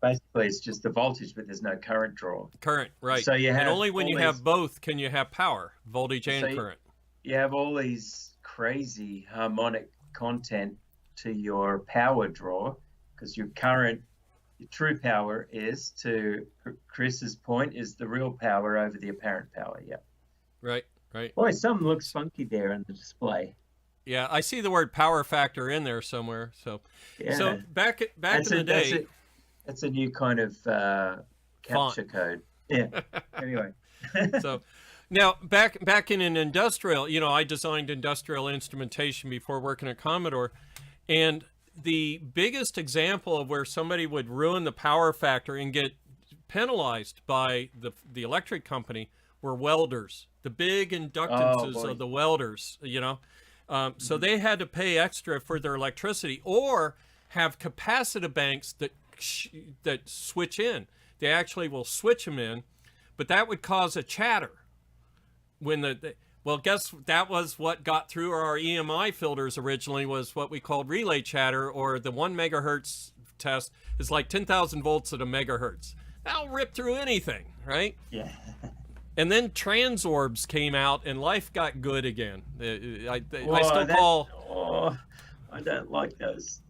it's just the voltage, but there's no current draw. Current, right. So you have, and only when you have both can you have power, voltage and current. You have all these crazy harmonic content to your power draw, because your true power is, to Chris's point, is the real power over the apparent power. Yeah. Right, right. Boy, something looks funky there in the display. Yeah, I see the word power factor in there somewhere. So, so back in the day, that's a new kind of capture code. Yeah. Anyway. So, now back in an industrial, I designed industrial instrumentation before working at Commodore, and the biggest example of where somebody would ruin the power factor and get penalized by the electric company were welders. The big inductances of the welders, so they had to pay extra for their electricity, or have capacitive banks that switch in. They actually will switch them in, but that would cause a chatter when that was what got through our EMI filters originally, was what we called relay chatter, or the 1 megahertz test is like 10,000 volts at a megahertz. That'll rip through anything, right? Yeah. And then transorbs came out and life got good again. I still call... Oh, I don't like those.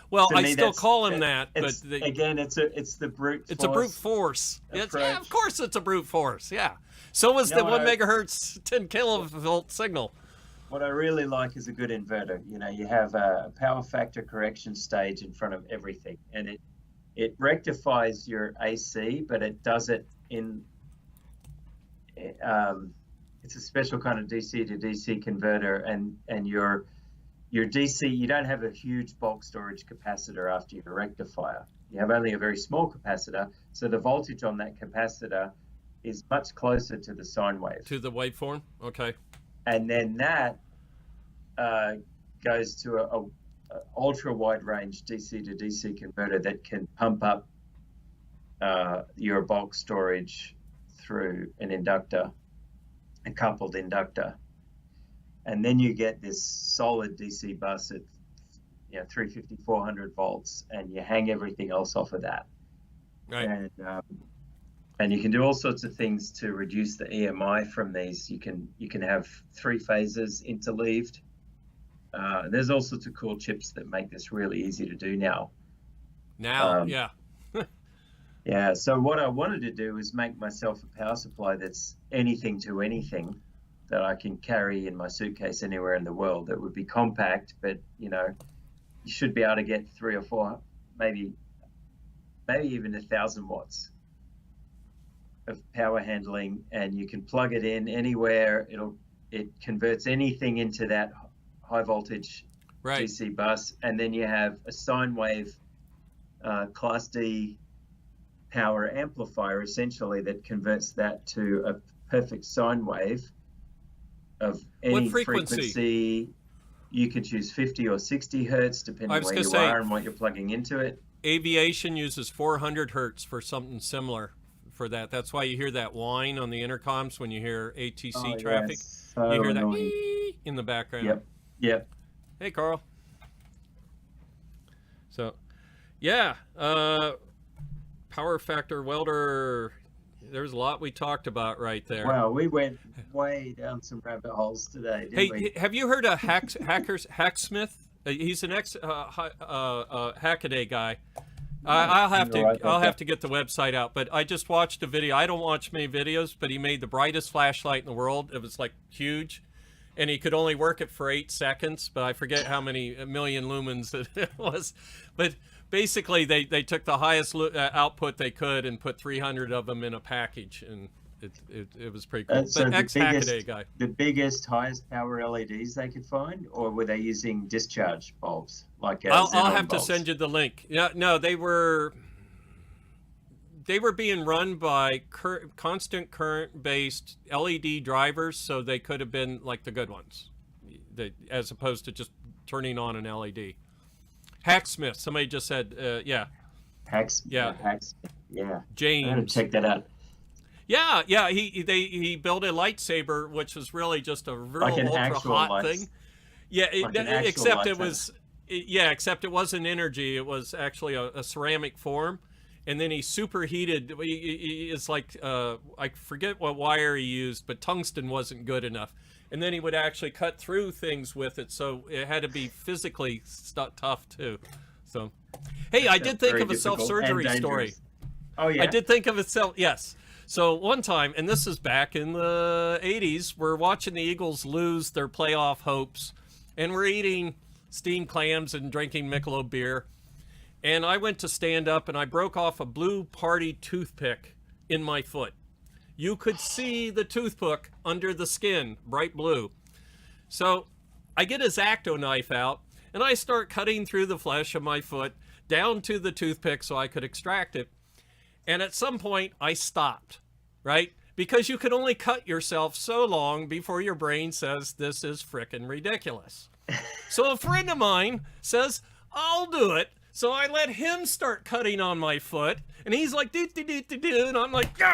Well, I still call them that, but again, it's the brute force. It's a brute force. Of course it's a brute force, yeah. So was the 1 megahertz 10 kilovolt signal. What I really like is a good inverter. You have a power factor correction stage in front of everything, and it rectifies your AC, but it does it in it's a special kind of DC to DC converter, and your DC, you don't have a huge bulk storage capacitor after your rectifier. You have only a very small capacitor, so the voltage on that capacitor is much closer to the sine wave. To the waveform? Okay. And then that goes to a ultra wide range DC to DC converter that can pump up your bulk storage through an inductor, a coupled inductor. And then you get this solid DC bus at 350, 400 volts, and you hang everything else off of that. Right. And you can do all sorts of things to reduce the EMI from these. You can have 3 phases interleaved. There's all sorts of cool chips that make this really easy to do now. Yeah. Yeah. So what I wanted to do is make myself a power supply that's anything to anything, that I can carry in my suitcase anywhere in the world. That would be compact, but you should be able to get 3 or 4, maybe even 1,000 watts of power handling, and you can plug it in anywhere. It converts anything into that high voltage DC bus, and then you have a sine wave Class D power amplifier, essentially, that converts that to a perfect sine wave of any frequency. You could choose 50 or 60 hertz, depending where you are and what you're plugging into it. Aviation uses 400 hertz for something similar for that. That's why you hear that whine on the intercoms when you hear ATC traffic. So you hear annoying. That in the background. Yep. Hey, Carl. So, yeah, power factor welder. There's a lot we talked about right there. Wow, we went way down some rabbit holes today, didn't we? Have you heard of Hacksmith? He's an ex Hackaday guy. I'll I'll have to get the website out, but I just watched a video. I don't watch many videos, but he made the brightest flashlight in the world. It was like huge, and he could only work it for 8 seconds, but I forget how many million lumens it was. But basically, they took the highest output they could and put 300 of them in a package, and it was pretty cool. So but ex-Hackaday guy. The biggest, highest power LEDs they could find, or were they using discharge bulbs? Like I'll have bulbs? to send you the link. Yeah, no, they were being run by constant current based LED drivers, so they could have been like the good ones, as opposed to just turning on an LED. Hacksmith, somebody just said, yeah. Hacksmith. Yeah. James. I'm gonna check that out. Yeah. He built a lightsaber, which was really just a real Like an ultra hot thing. Yeah, except it was. Yeah, except it wasn't energy. It was actually a ceramic form, and then he superheated. It's like I forget what wire he used, but tungsten wasn't good enough. And then he would actually cut through things with it, so it had to be physically tough too. So, hey, I did think of a self-surgery story. Oh yeah, I did think of it. Yes. So one time, and this is back in the '80s, we're watching the Eagles lose their playoff hopes, and we're eating steamed clams and drinking Michelob beer. And I went to stand up and I broke off a blue party toothpick in my foot. You could see the toothpick under the skin, bright blue. So I get a X-Acto knife out and I start cutting through the flesh of my foot down to the toothpick so I could extract it. And at some point I stopped, right? Because you could only cut yourself so long before your brain says, this is frickin' ridiculous. So a friend of mine says, I'll do it. So I let him start cutting on my foot. And he's like, do. And I'm like, yeah.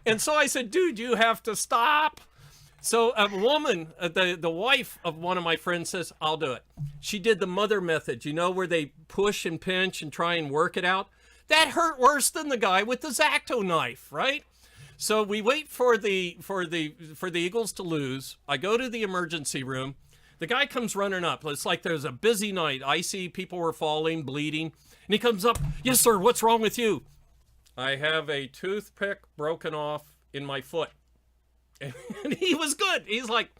And so I said, dude, you have to stop. So a woman, the wife of one of my friends says, I'll do it. She did the mother method, you know, where they push and pinch and try and work it out. That hurt worse than the guy with the X-Acto knife, right? So we wait for the Eagles to lose. I go to the emergency room. The guy comes running up. It's like there's a busy night. Icy, people were falling, bleeding. And he comes up, yes, sir, what's wrong with you? I have a toothpick broken off in my foot. And he was good. He's like,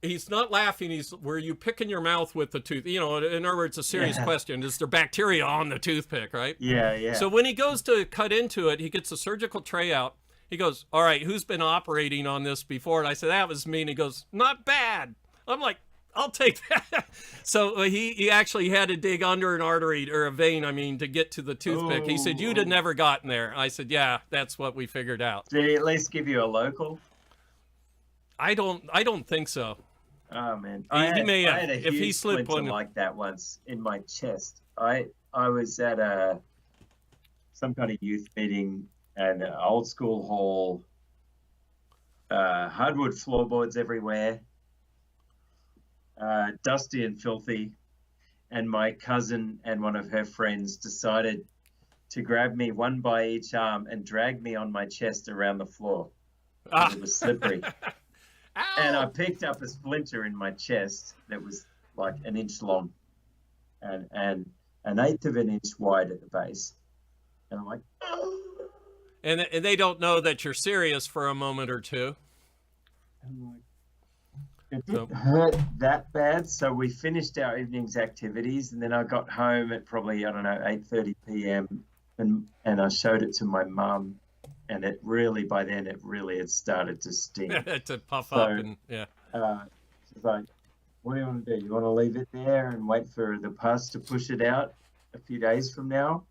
he's not laughing. He's, were you picking your mouth with the tooth? You know, in other words, a serious question. Is there bacteria on the toothpick, right? Yeah. So when he goes to cut into it, he gets a surgical tray out. He goes, all right, who's been operating on this before? And I said, that was me. And he goes, not bad. I'm like, I'll take that. So he actually had to dig under an artery, or a vein, I mean, to get to the toothpick. He said, you'd have never gotten there. I said, yeah, that's what we figured out. Did he at least give you a local? I don't think so. Oh man, He may have. I had a If he huge slipped splinter one like that once in my chest. I was at some kind of youth meeting and an old school hall, hardwood floorboards everywhere, dusty and filthy, and my cousin and one of her friends decided to grab me one by each arm and drag me on my chest around the floor. It was slippery. And I picked up a splinter in my chest that was like an inch long and an eighth of an inch wide at the base. And I'm like, oh. And they don't know that you're serious for a moment or two. I'm like, it didn't hurt that bad. So we finished our evening's activities, and then I got home at probably, I don't know, 8:30 p.m. and I showed it to my mum. And it really, by then, it really had started to sting. To puff up, and yeah. She's like, what do you want to do? You want to leave it there and wait for the pus to push it out a few days from now?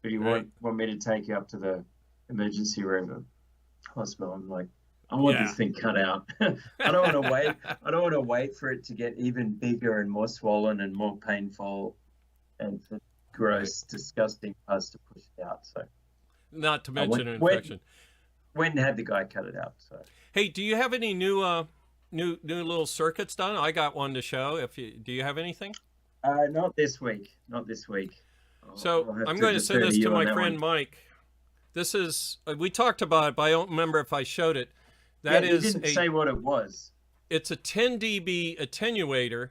Or do you want me to take you up to the emergency room at hospital? I'm like, I want this thing cut out. I don't want to wait. I don't want to wait for it to get even bigger and more swollen and more painful and for gross, disgusting pus to push it out. So. Not to mention an infection. When had the guy cut it out? So. Hey, do you have any new little circuits done? I got one to show. Do you have anything? Not this week. So I'm going to send this to my friend Mike. This is we talked about it, but I don't remember if I showed it. You didn't say what it was. it's a 10 dB attenuator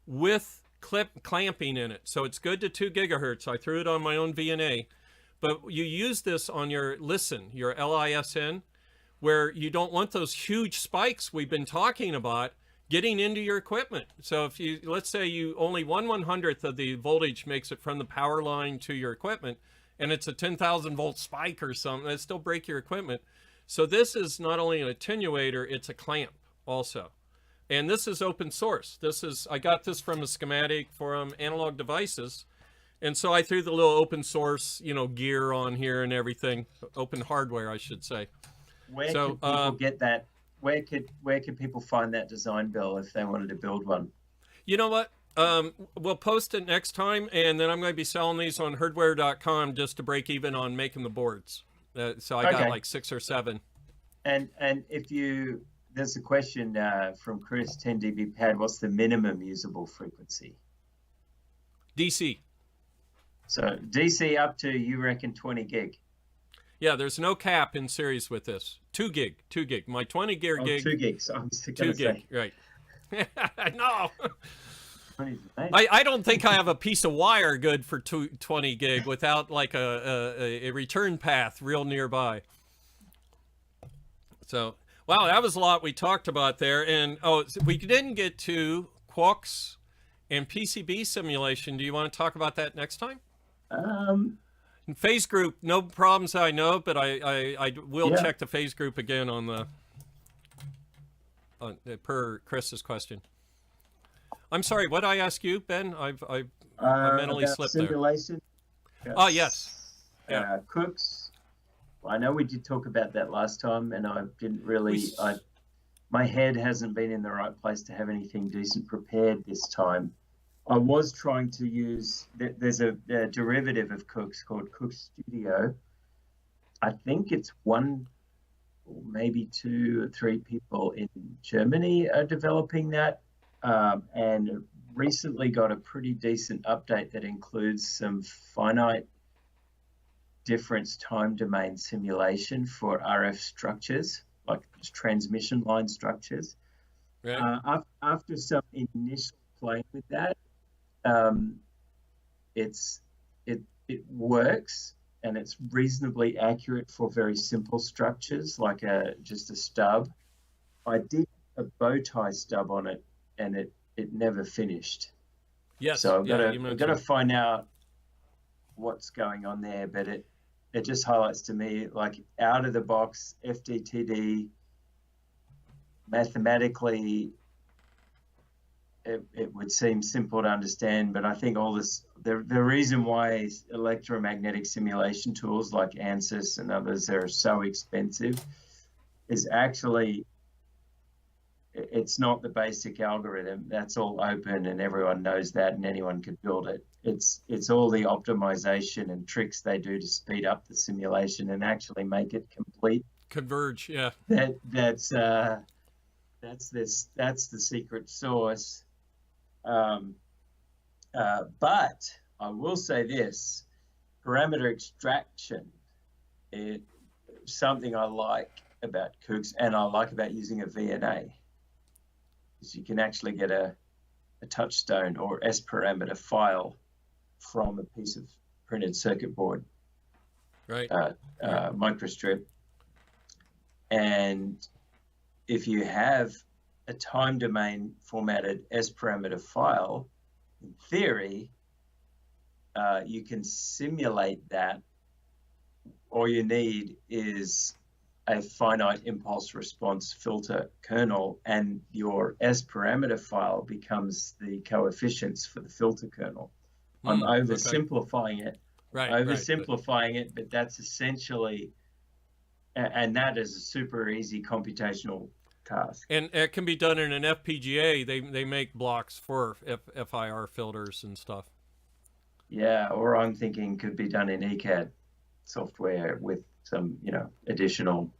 with clamping in it. So it's good to 2 gigahertz. I threw it on my own VNA. But you use this on your your LISN, where you don't want those huge spikes we've been talking about getting into your equipment. So if you, let's say you only 1/100th of the voltage makes it from the power line to your equipment, and it's a 10,000 volt spike or something, it still break your equipment. So this is not only an attenuator, it's a clamp also. And this is open source. I got this from a schematic from Analog Devices. And so I threw the little open source, gear on here and everything, open hardware, I should say. Where can people get that? Where could people find that design bill if they wanted to build one? You know what? We'll post it next time, and then I'm going to be selling these on herdware.com just to break even on making the boards. So I got like 6 or 7. And there's a question from Chris, 10 dB pad. What's the minimum usable frequency? DC. So DC up to, you reckon, 20 gig? Yeah, there's no cap in series with this. 2 gig. My 20 gig. 2 gigs. I'm just going to say. Right. No. I don't think I have a piece of wire good for 20 gig without like a return path real nearby. So, wow, that was a lot we talked about there. And, we didn't get to Quarks and PCB simulation. Do you want to talk about that next time? In phase group, no problems I know, but I will check the phase group again on per Chris's question. I'm sorry, what I asked you, Ben? I mentally slipped simulation. There. Oh, yes. Yeah. Cooks. I know we did talk about that last time, and I didn't really. My head hasn't been in the right place to have anything decent prepared this time. I was trying to use. There's a derivative of Cooks called Cooks Studio. I think it's 1 or maybe 2 or 3 people in Germany are developing that. And recently got a pretty decent update that includes some finite difference time domain simulation for RF structures, like transmission line structures. Right. After some initial playing with that, it works, and it's reasonably accurate for very simple structures like just a stub. I did a bow tie stub on it, and it never finished. Yes. So I've got to find out what's going on there, but it just highlights to me, like, out of the box FDTD, mathematically it would seem simple to understand, but I think all this, the reason why electromagnetic simulation tools like ANSYS and others are so expensive is actually, it's not the basic algorithm. That's all open and everyone knows that, and anyone could build it. It's all the optimization and tricks they do to speed up the simulation and actually make it complete. Converge, yeah. That's the secret sauce. But I will say this: parameter extraction is something I like about Cooks, and I like about using a VNA. Is you can actually get a touchstone or S parameter file from a piece of printed circuit board, right? Microstrip. And if you have a time domain formatted S parameter file, in theory, you can simulate that. All you need is a finite impulse response filter kernel, and your S parameter file becomes the coefficients for the filter kernel. I'm oversimplifying it. Oversimplifying it, but that's essentially, and that is a super easy computational task. And it can be done in an FPGA. They make blocks for FIR filters and stuff. Yeah, or I'm thinking could be done in ECAD software with some, additional.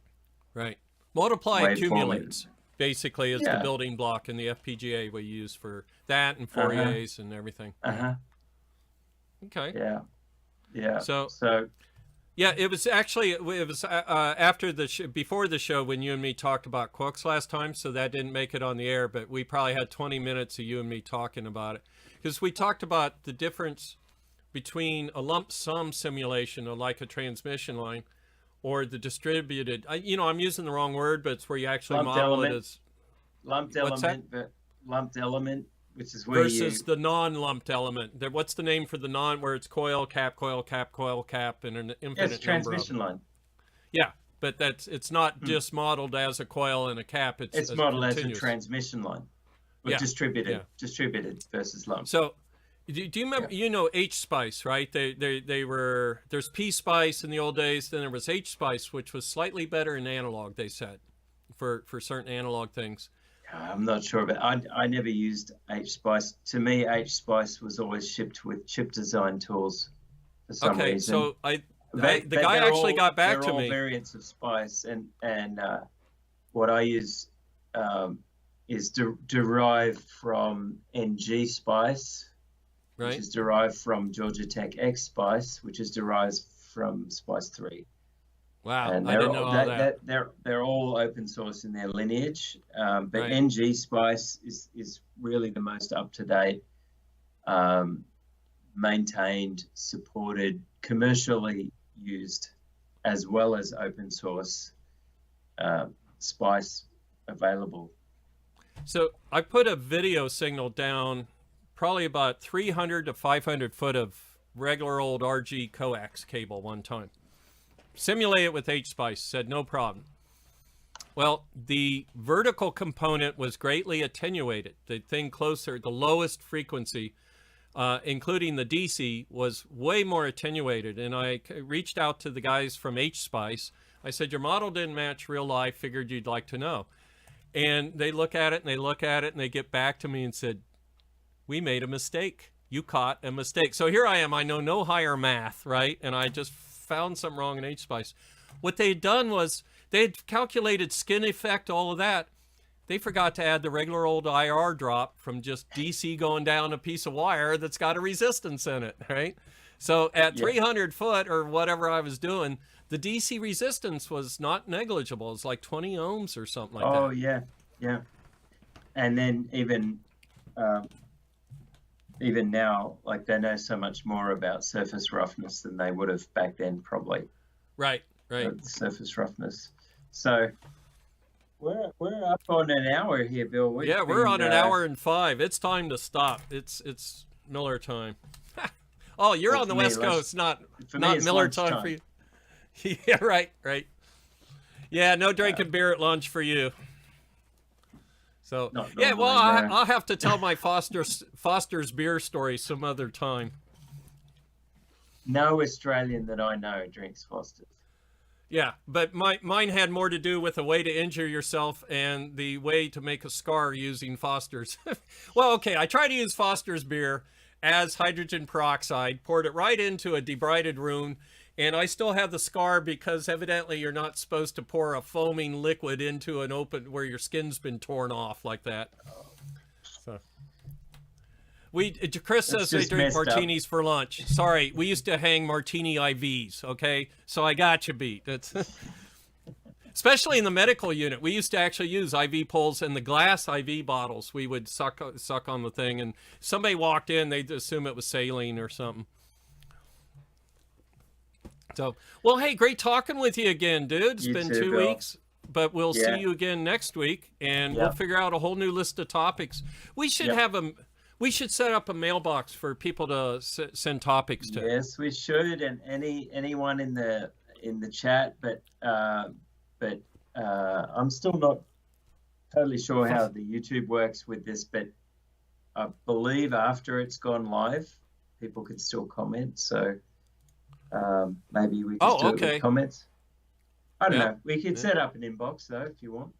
Right. Multiply accumulates basically is the building block in the FPGA we use for that and Fourier's and everything. Okay. Yeah. Yeah. So Yeah, it was actually it was after before the show when you and me talked about Quooks last time, so that didn't make it on the air. But we probably had 20 minutes of you and me talking about it because we talked about the difference between a lump sum simulation, or like a transmission line, or the distributed. I'm using the wrong word, but it's where you actually Lumped model element. it as Lumped what's element, but lumped element, which is where versus the non-lumped element. What's the name for the non, where it's coil, cap, and an infinite it's number of transmission them? line. Yeah, but it's not just modeled as a coil and a cap. It's a modeled as a continuous. transmission line, or Yeah, distributed, yeah. distributed versus lumped. So, do you remember? Yeah. You know H-Spice, right? They were, there's P-Spice in the old days. Then there was H-Spice, which was slightly better in analog. They said for certain analog things. I'm not sure, but I never used H-Spice. To me, H-Spice was always shipped with chip design tools for some Okay, reason. so the guy actually got back to they're all me. variants of Spice, and what I use is derived from NG Spice, Right. which is derived from Georgia Tech X Spice, which is derived from Spice 3. Wow, And I didn't know all that. they're all open source in their lineage, but Right. NG Spice is really the most up to date, maintained, supported, commercially used, as well as open source Spice available. So I put a video signal down, probably about 300 to 500 foot of regular old RG coax cable one time. Simulate it with H-Spice, said no problem. Well, the vertical component was greatly attenuated. The thing closer, the lowest frequency, including the DC, was way more attenuated. And I reached out to the guys from H-Spice. I said, your model didn't match real life, figured you'd like to know. And they look at it and they look at it and they get back to me and said, we made a mistake. You caught a mistake. So here I am. I know no higher math, right? And I just found something wrong in H-Spice. What they had done was they had calculated skin effect, all of that. They forgot to add the regular old IR drop from just DC going down a piece of wire that's got a resistance in it, right? So at 300 foot or whatever I was doing, the DC resistance was not negligible. It's like 20 ohms or something like that. Oh, yeah. And then even now, like, they know so much more about surface roughness than they would have back then, probably. Right. Surface roughness. So we're up on an hour here, Bill. We're on an hour and 5. It's time to stop. It's Miller time. Oh, you're on the West Coast, not Miller time for you. Yeah, right. Yeah, no drinking beer at lunch for you. So yeah, well, I'll have to tell my Foster's beer story some other time. No Australian that I know drinks Foster's. Yeah, but mine had more to do with a way to injure yourself and the way to make a scar using Foster's. Well, okay, I tried to use Foster's beer as hydrogen peroxide, poured it right into a debrided room, and I still have the scar because evidently you're not supposed to pour a foaming liquid into an open where your skin's been torn off like that. So Chris says they drink martinis for lunch. Sorry, we used to hang martini IVs, okay? So I got you beat. That's especially in the medical unit. We used to actually use IV poles in the glass IV bottles. We would suck on the thing, and somebody walked in, they'd assume it was saline or something. So, well, hey, great talking with you again, dude. It's been 2 weeks, but we'll see you again next week, and we'll figure out a whole new list of topics. We should we should set up a mailbox for people to send topics to. Yes, we should, and anyone in the chat, but I'm still not totally sure how the YouTube works with this, but I believe after it's gone live, people can still comment. So maybe we can do it with comments. I don't know. We could set up an inbox though if you want.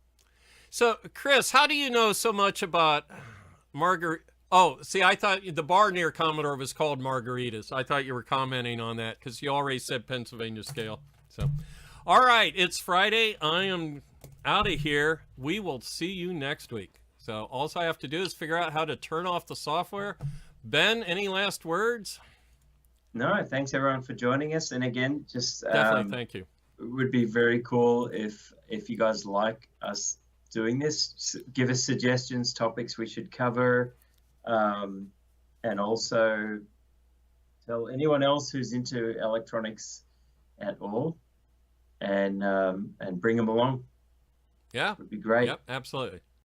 So, Chris, how do you know so much about Margaret? Oh, see, I thought the bar near Commodore was called Margaritas. I thought you were commenting on that because you already said Pennsylvania scale. So, all right, it's Friday. I am out of here. We will see you next week. So all I have to do is figure out how to turn off the software. Ben, any last words? You too, Bill. Yeah, we should set up an inbox though if you want. So maybe we could do it with comments. I don't know. We could set up an inbox though if you want. So, all I have to do is figure out how to turn off the software. Ben, any last words? No, thanks everyone for joining us. And again, just Definitely, thank you. it would be very cool if you guys like us doing this. Give us suggestions, topics we should cover, and also tell anyone else who's into electronics at all, and bring them along. Yeah. Would be great. Yep. Absolutely.